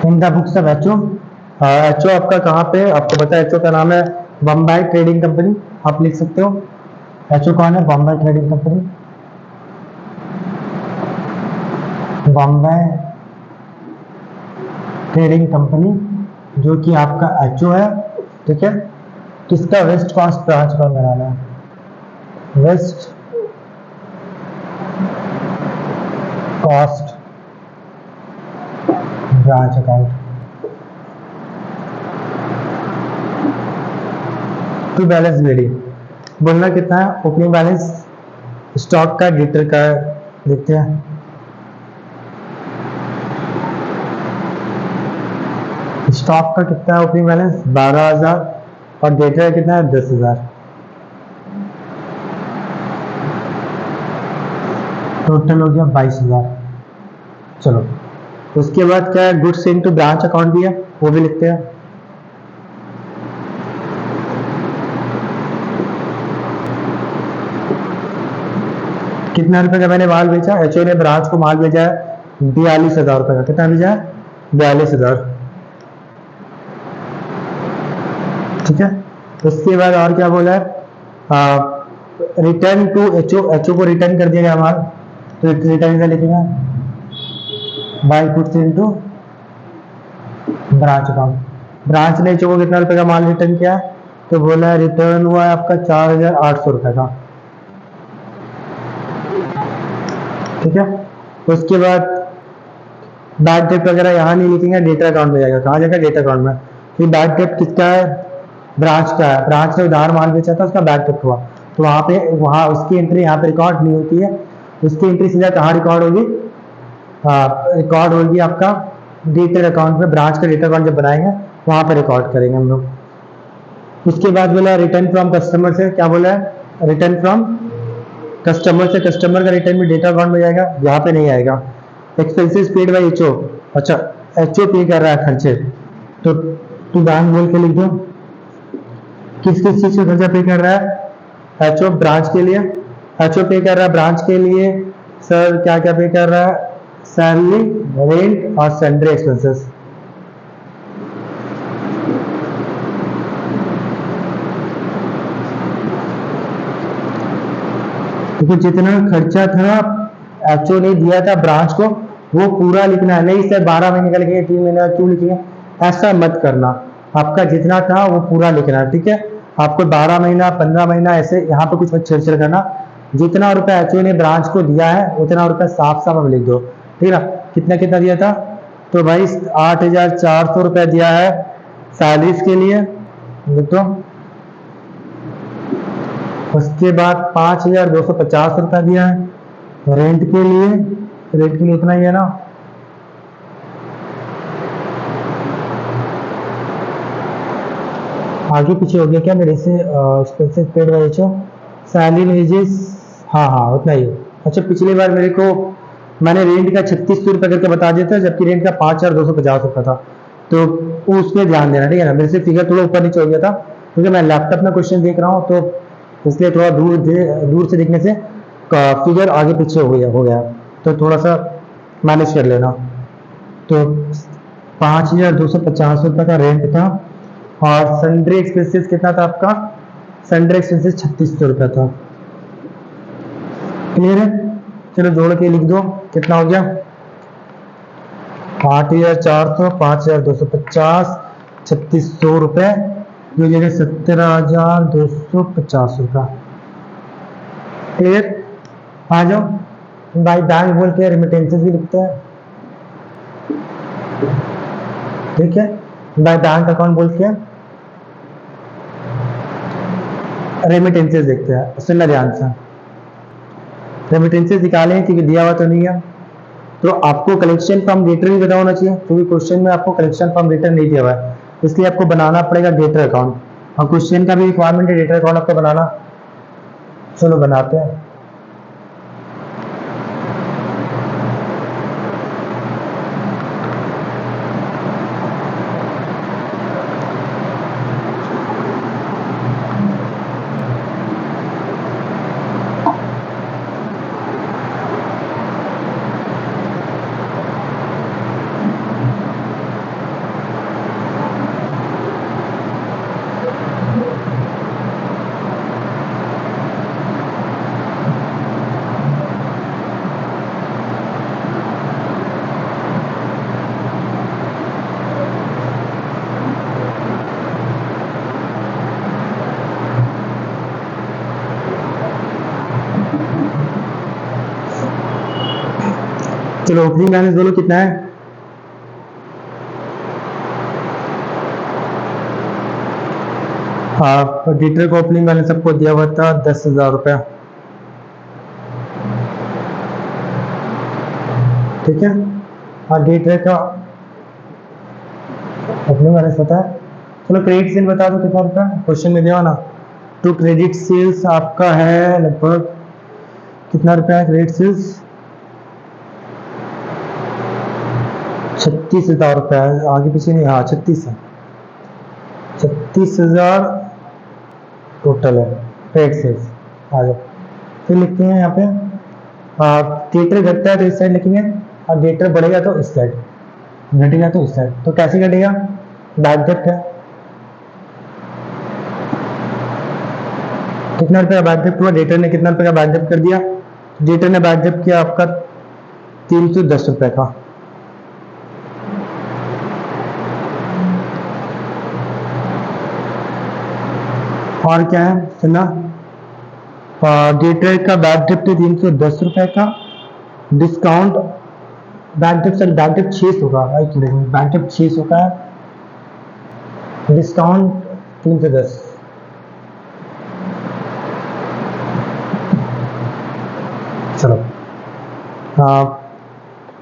इन the books of HO, HO आपका कहाँ पे, आपको पता है एचओ का नाम है बम्बई ट्रेडिंग कंपनी, आप लिख सकते हो। एचओ कौन है? Bombay trading company, Bombay trading company, जो कि आपका एचओ है, ठीक है। किसका? वेस्ट कोस्ट ब्रांच का बनाना है, west coast branch account. To balance ready, बोलना कितना है? ओपनिंग बैलेंस स्टॉक का, डिटर का देखते हैं। स्टॉक का कितना है ओपनिंग बैलेंस? 12,000, और डेटर का कितना है? 10,000। टोटल हो गया 22,000। चलो उसके बाद क्या है? गुड्स इनटू ब्रांच अकाउंट भी है, वो भी लिखते हैं। कितना रुपए का मैंने माल बेचा? एचओ ने ब्रांच को माल भेजा है 42,000 रुपए का। कितना भेजा है? 42,000, ठीक है। उसके बाद और क्या बोला है? रिटर्न टू एचओ, एचओ को रिटर्न कर दिया गया माल, तो रिटर्न का लिखेंगे by goods into branch account. Branch ने एचओ को कितना रुपए का माल रिटर्न किया है? तो बोला है रिटर्न हुआ है आपका 4,800 रुपए का, ठीक है। उसके बाद बैड डेट वगैरह यहाँ नहीं लिखेंगे, डेटा अकाउंट में जाएगा। कहाँ जाएगा? डेटा अकाउंट में। फिर बैड डेट किसका है? ब्रांच का है, ब्रांच ने उधार माल बेचा था, उसका बैड डेट हुआ, तो वहाँ उसकी एंट्री यहाँ पे रिकॉर्ड नहीं होती है, उसकी एंट्री सीधा कहाँ रिकॉर्ड होगी? रिकॉर्ड होगी आपका डेटर अकाउंट में। ब्रांच का डेटा अकाउंट जब बनाएंगे वहां पर रिकॉर्ड करेंगे हम लोग। उसके बाद बोला रिटर्न फ्रॉम कस्टमर से, क्या बोला है? रिटर्न फ्रॉम कस्टमर से, कस्टमर का रिटर्न भी डेटा अकाउंट में जाएगा, यहाँ पे नहीं आएगा। एक्सपेंसेस पेड बाय एचओ, अच्छा एचओ पे कर रहा है खर्चे, तो तू बैंक बोल के लिख दो किस किस चीज का खर्चा पे कर रहा है? एचओ ब्रांच के लिए, एचओ पे कर रहा है ब्रांच के लिए सर क्या क्या पे कर रहा है? सैलरी, रेंट और सैलरी एक्सपेंसेस। क्योंकि जितना खर्चा था एचओ ने दिया था ब्रांच को, वो पूरा लिखना है, नहीं सर 12 महीने का लिखेंगे, 3 महीने का क्यों लिखेंगे, ऐसा मत करना। आपका जितना था वो पूरा लिखना है, ठीक है। आपको 12 महीना 15 महीना ऐसे यहाँ पे कुछ मत छेड़छाड़ करना। जितना रुपया एचओ ने ब्रांच को दिया है उतना रुपया साफ साफ में लिख दो, ठीक है ना। कितना कितना दिया था? तो भाई 8,400 रुपया दिया है सैलरीज के लिए, लिख दो। उसके बाद 5,250 रुपया दिया है रेंट के लिए, रेंट के लिए इतना ही है ना। आगे पीछे हो गया क्या मेरे से? Expenses paid by HO, salary wages, हाँ हाँ उतना ही है। अच्छा पिछली बार मेरे को मैंने रेंट का 3,600 रुपये करके बता दिया था, जबकि रेंट का 5,250 रुपया था, तो उसमें ध्यान देना, ठीक है ना। मेरे से फिगर थोड़ा ऊपर नीचे हो गया था क्योंकि मैं लैपटॉप में क्वेश्चन देख रहा हूँ, तो इसलिए थोड़ा दूर से देखने से फिगर आगे पीछे हो गया, तो थोड़ा सा मैनेज कर लेना। तो 5,250 रुपये का रेंट था, और सन्ड्री एक्सपेंसेस कितना था आपका? सन्ड्री एक्सपेंसेस 3,600 रुपया था, क्लियर है। चलो जोड़ के लिख दो कितना हो गया? 8,400, 5,250, 3,600 रुपये, ये जगह 17,250 रुपया, क्लियर। आ जाओ भाई, बैंक बोल के रेमिटेंसेस भी लिखते हैं, ठीक है। बाय बैंक अकाउंट बोल के रेमिटेंसेस देखते हैं, सुनना ध्यान से। रेमिटेंसेस निकाले क्योंकि दिया हुआ तो नहीं है, तो आपको कलेक्शन फ्रॉम डेटर भी पता होना चाहिए, क्योंकि क्वेश्चन में आपको कलेक्शन फ्रॉम डेटर नहीं दिया हुआ है, इसलिए आपको बनाना पड़ेगा डेटर अकाउंट, और क्वेश्चन का भी रिक्वायरमेंट है डेटर अकाउंट आपको बनाना। चलो बनाते हैं। चलो ओपनिंग बैलेंस बोलो कितना है? हाँ, ऑडिटर का ओपनिंग बैलेंस सबको दिया हुआ था 10,000 रुपया। ठीक है, ऑडिटर का ओपनिंग बैलेंस पता है। चलो क्रेडिट सेल बता दो कितना रुपया, क्वेश्चन में दिया ना। टू क्रेडिट सेल्स आपका है लगभग कितना रुपया है? क्रेडिट सेल्स 36,000 रुपया है, आगे पीछे नहीं, हाँ 36,000 टोटल है क्रेडिट सेल्स। आ जाओ, फिर लिखते हैं यहाँ पे थिएटर घटता है तो इस साइड लिखेंगे, और थिएटर बढ़ेगा तो इस साइड, घटेगा तो इस साइड। तो कैसे घटेगा? बैड डेप्ट है, कितना रुपया बैड डेप्ट हुआ? डेटर ने कितना रुपये का बैड डेप्ट कर दिया? डेटर ने बैड डेप्ट किया आपका 310 रुपये का। और क्या है सुना? डेटर का बैड डेप्ट 310 रुपये का, डिस्काउंट बैड डेप्ट, सर बैड डेप्ट 600 का, बैड डेप्ट 600 का है, डिस्काउंट 310। चलो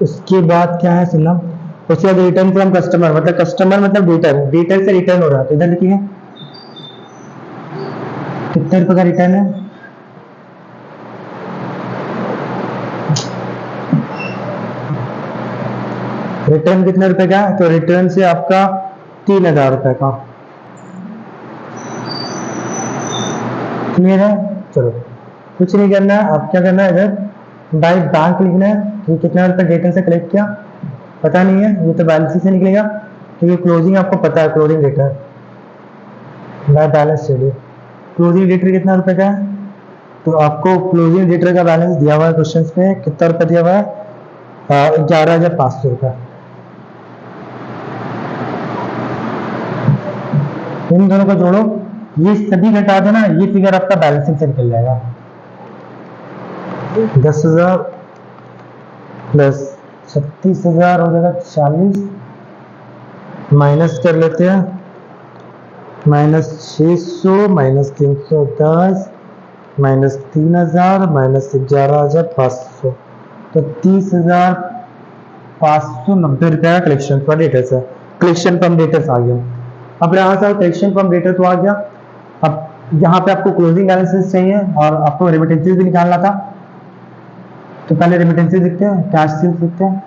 उसके बाद क्या है सुनना, उसके बाद रिटर्न फ्रॉम कस्टमर, मतलब कस्टमर मतलब डेटर, डेटर से रिटर्न हो रहा है तो इधर लिखिए कितने रुपए का रिटर्न है? रिटर्न कितने रुपए का है? तो रिटर्न से आपका 3,000 रुपए का। क्लियर है? चलो कुछ नहीं करना है, आप क्या करना है, इधर बाय बैंक लिखना है कि कितना रुपए डेटर से कलेक्ट किया, पता नहीं है, ये तो बैलेंस शीट से निकलेगा, तो ये क्लोजिंग आपको पता है, closing debtor by balance sheet. Closing debtor कितना रुपए का है? तो आपको क्लोजिंग डेटर का बैलेंस दिया हुआ है क्वेश्चन पे, कितना रुपया दिया हुआ है? 11,500 रुपया। इन दोनों को जोड़ो, ये सभी घटा देना, ये फिगर आपका बैलेंसिंग से निकल जाएगा। 10,000 प्लस 36,000 हो जाएगा 40, माइनस कर लेते हैं, माइनस 600 माइनस 310 माइनस 3,000 माइनस 11,500, तो 30,590 रुपया का कलेक्शन फ्रॉम डेटर्स है। कलेक्शन फ्रॉम डेटर्स आ गया। अब यहाँ से कलेक्शन फ्रॉम डेटर तो आ गया। अब यहाँ पे आपको क्लोजिंग बैलेंसेस चाहिए और आपको रेमिटेंसेस भी निकालना था, तो पहले रेमिटेंसेस लिखते हैं, कैश सेल्स लिखते हैं।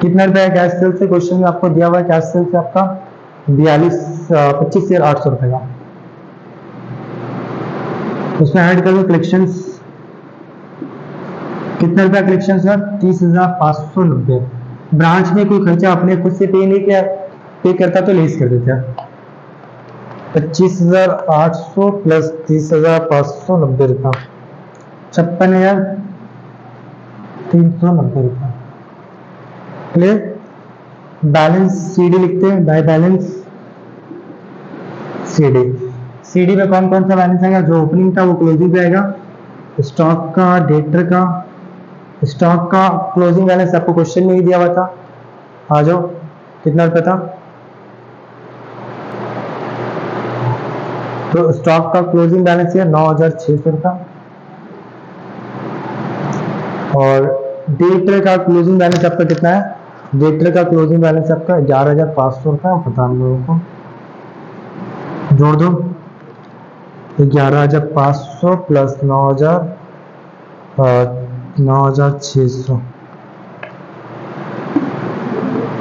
कितना रुपया है कैश सेल्स से? क्वेश्चन में आपको दिया हुआ है कैश सेल्स से आपका 25,800 रुपए का। उसमें ऐड करो कलेक्शंस, कितना रुपया कलेक्शन सर? 30,590। ब्रांच ने कोई खर्चा अपने खुद से पे नहीं किया, पे करता तो लेस कर देते हैं। 25,800 प्लस 30,590 रुपया, 56,390 रुपया। क्लियर? बैलेंस सीडी लिखते हैं, बाय बैलेंस सीडी। सीडी में कौन कौन सा बैलेंस आएगा? जो ओपनिंग था वो क्लोजिंग पे आएगा, स्टॉक का, डेटर का। स्टॉक का क्लोजिंग बैलेंस आपको क्वेश्चन में ही दिया हुआ था, आ जाओ कितना रुपया था? तो स्टॉक का क्लोजिंग बैलेंस है 9,600 रुपया, और डेटर का क्लोजिंग बैलेंस आपका कितना है? डेटर का क्लोजिंग बैलेंस आपका 11,500 रुपया, पता हम लोगों को, जोड़ दो 11,500 प्लस 9,600,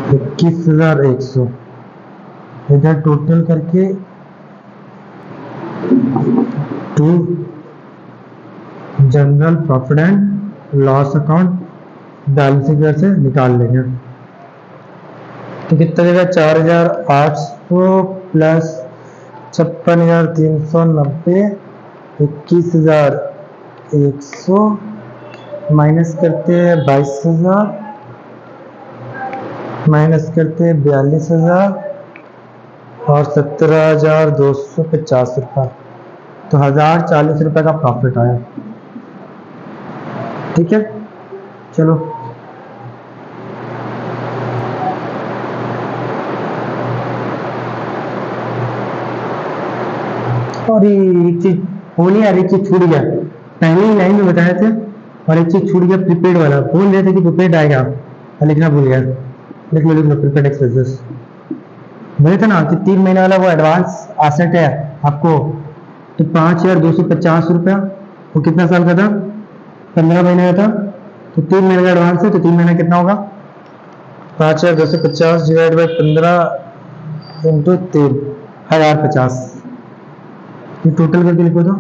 21,100, इधर टोटल करके to general profit and loss account balancing से निकाल लेंगे। तो कितना देगा? 4,800 प्लस 56,390, 21,100 माइनस करते हैं 22,000, माइनस करते हैं 42,000 और 17,250 रुपया, तो 1,040 रुपये का प्रॉफिट आया। ठीक है, चलो और एक चीज बोली यार, एक चीज छूट गया, पहले ही लाइन में बताए थे, और एक चीज छूट गया, प्रीपेड वाला बोल रहे थे कि प्रीपेड आएगा, लिखना भूल गया। लिख लो लिख लो, प्रीपेड एक्सपेंसेस बोले थे ना कि 3 महीने वाला वो एडवांस एसेट है आपको, तो 5,250 रुपया, वो कितना साल का था, 15 महीने का था, तो 3 महीने का एडवांस है, तो 3 महीना कितना होगा, 5,250 डिवाइड बाई 15 × 3 1050, ये टोटल करके लिखो तो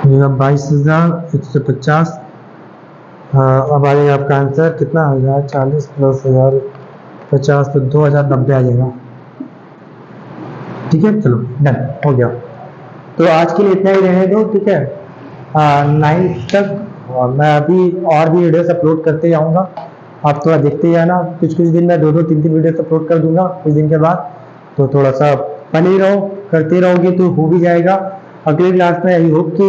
ये 22,150। अब आ जाएगा आपका आंसर कितना, 1,040 प्लस 1,050 तो 2,090 आ जाएगा। ठीक है, चलो डन हो गया। तो आज के लिए इतना ही रहने दो, ठीक है, 9 तक मैं अभी और भी वीडियोस अपलोड करते जाऊंगा, आप थोड़ा देखते जाना, कुछ कुछ दिन में 2-2 3-3 वीडियोस अपलोड कर दूंगा कुछ दिन के बाद, तो थोड़ा सा बने रहो, करते रहोगे तो हो भी जाएगा। अगले क्लास में आई होप कि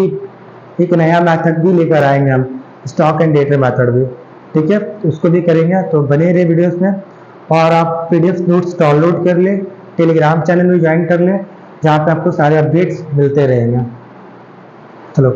एक नया मेथड भी लेकर आएंगे हम, स्टॉक एंड डेटा मेथड भी, ठीक है, तो उसको भी करेंगे, तो बने रहे वीडियोस में। और आप पीडीएफ नोट्स डाउनलोड कर ले, टेलीग्राम चैनल में ज्वाइन कर लें, जहाँ पे आपको सारे अपडेट्स मिलते रहेंगे। चलो।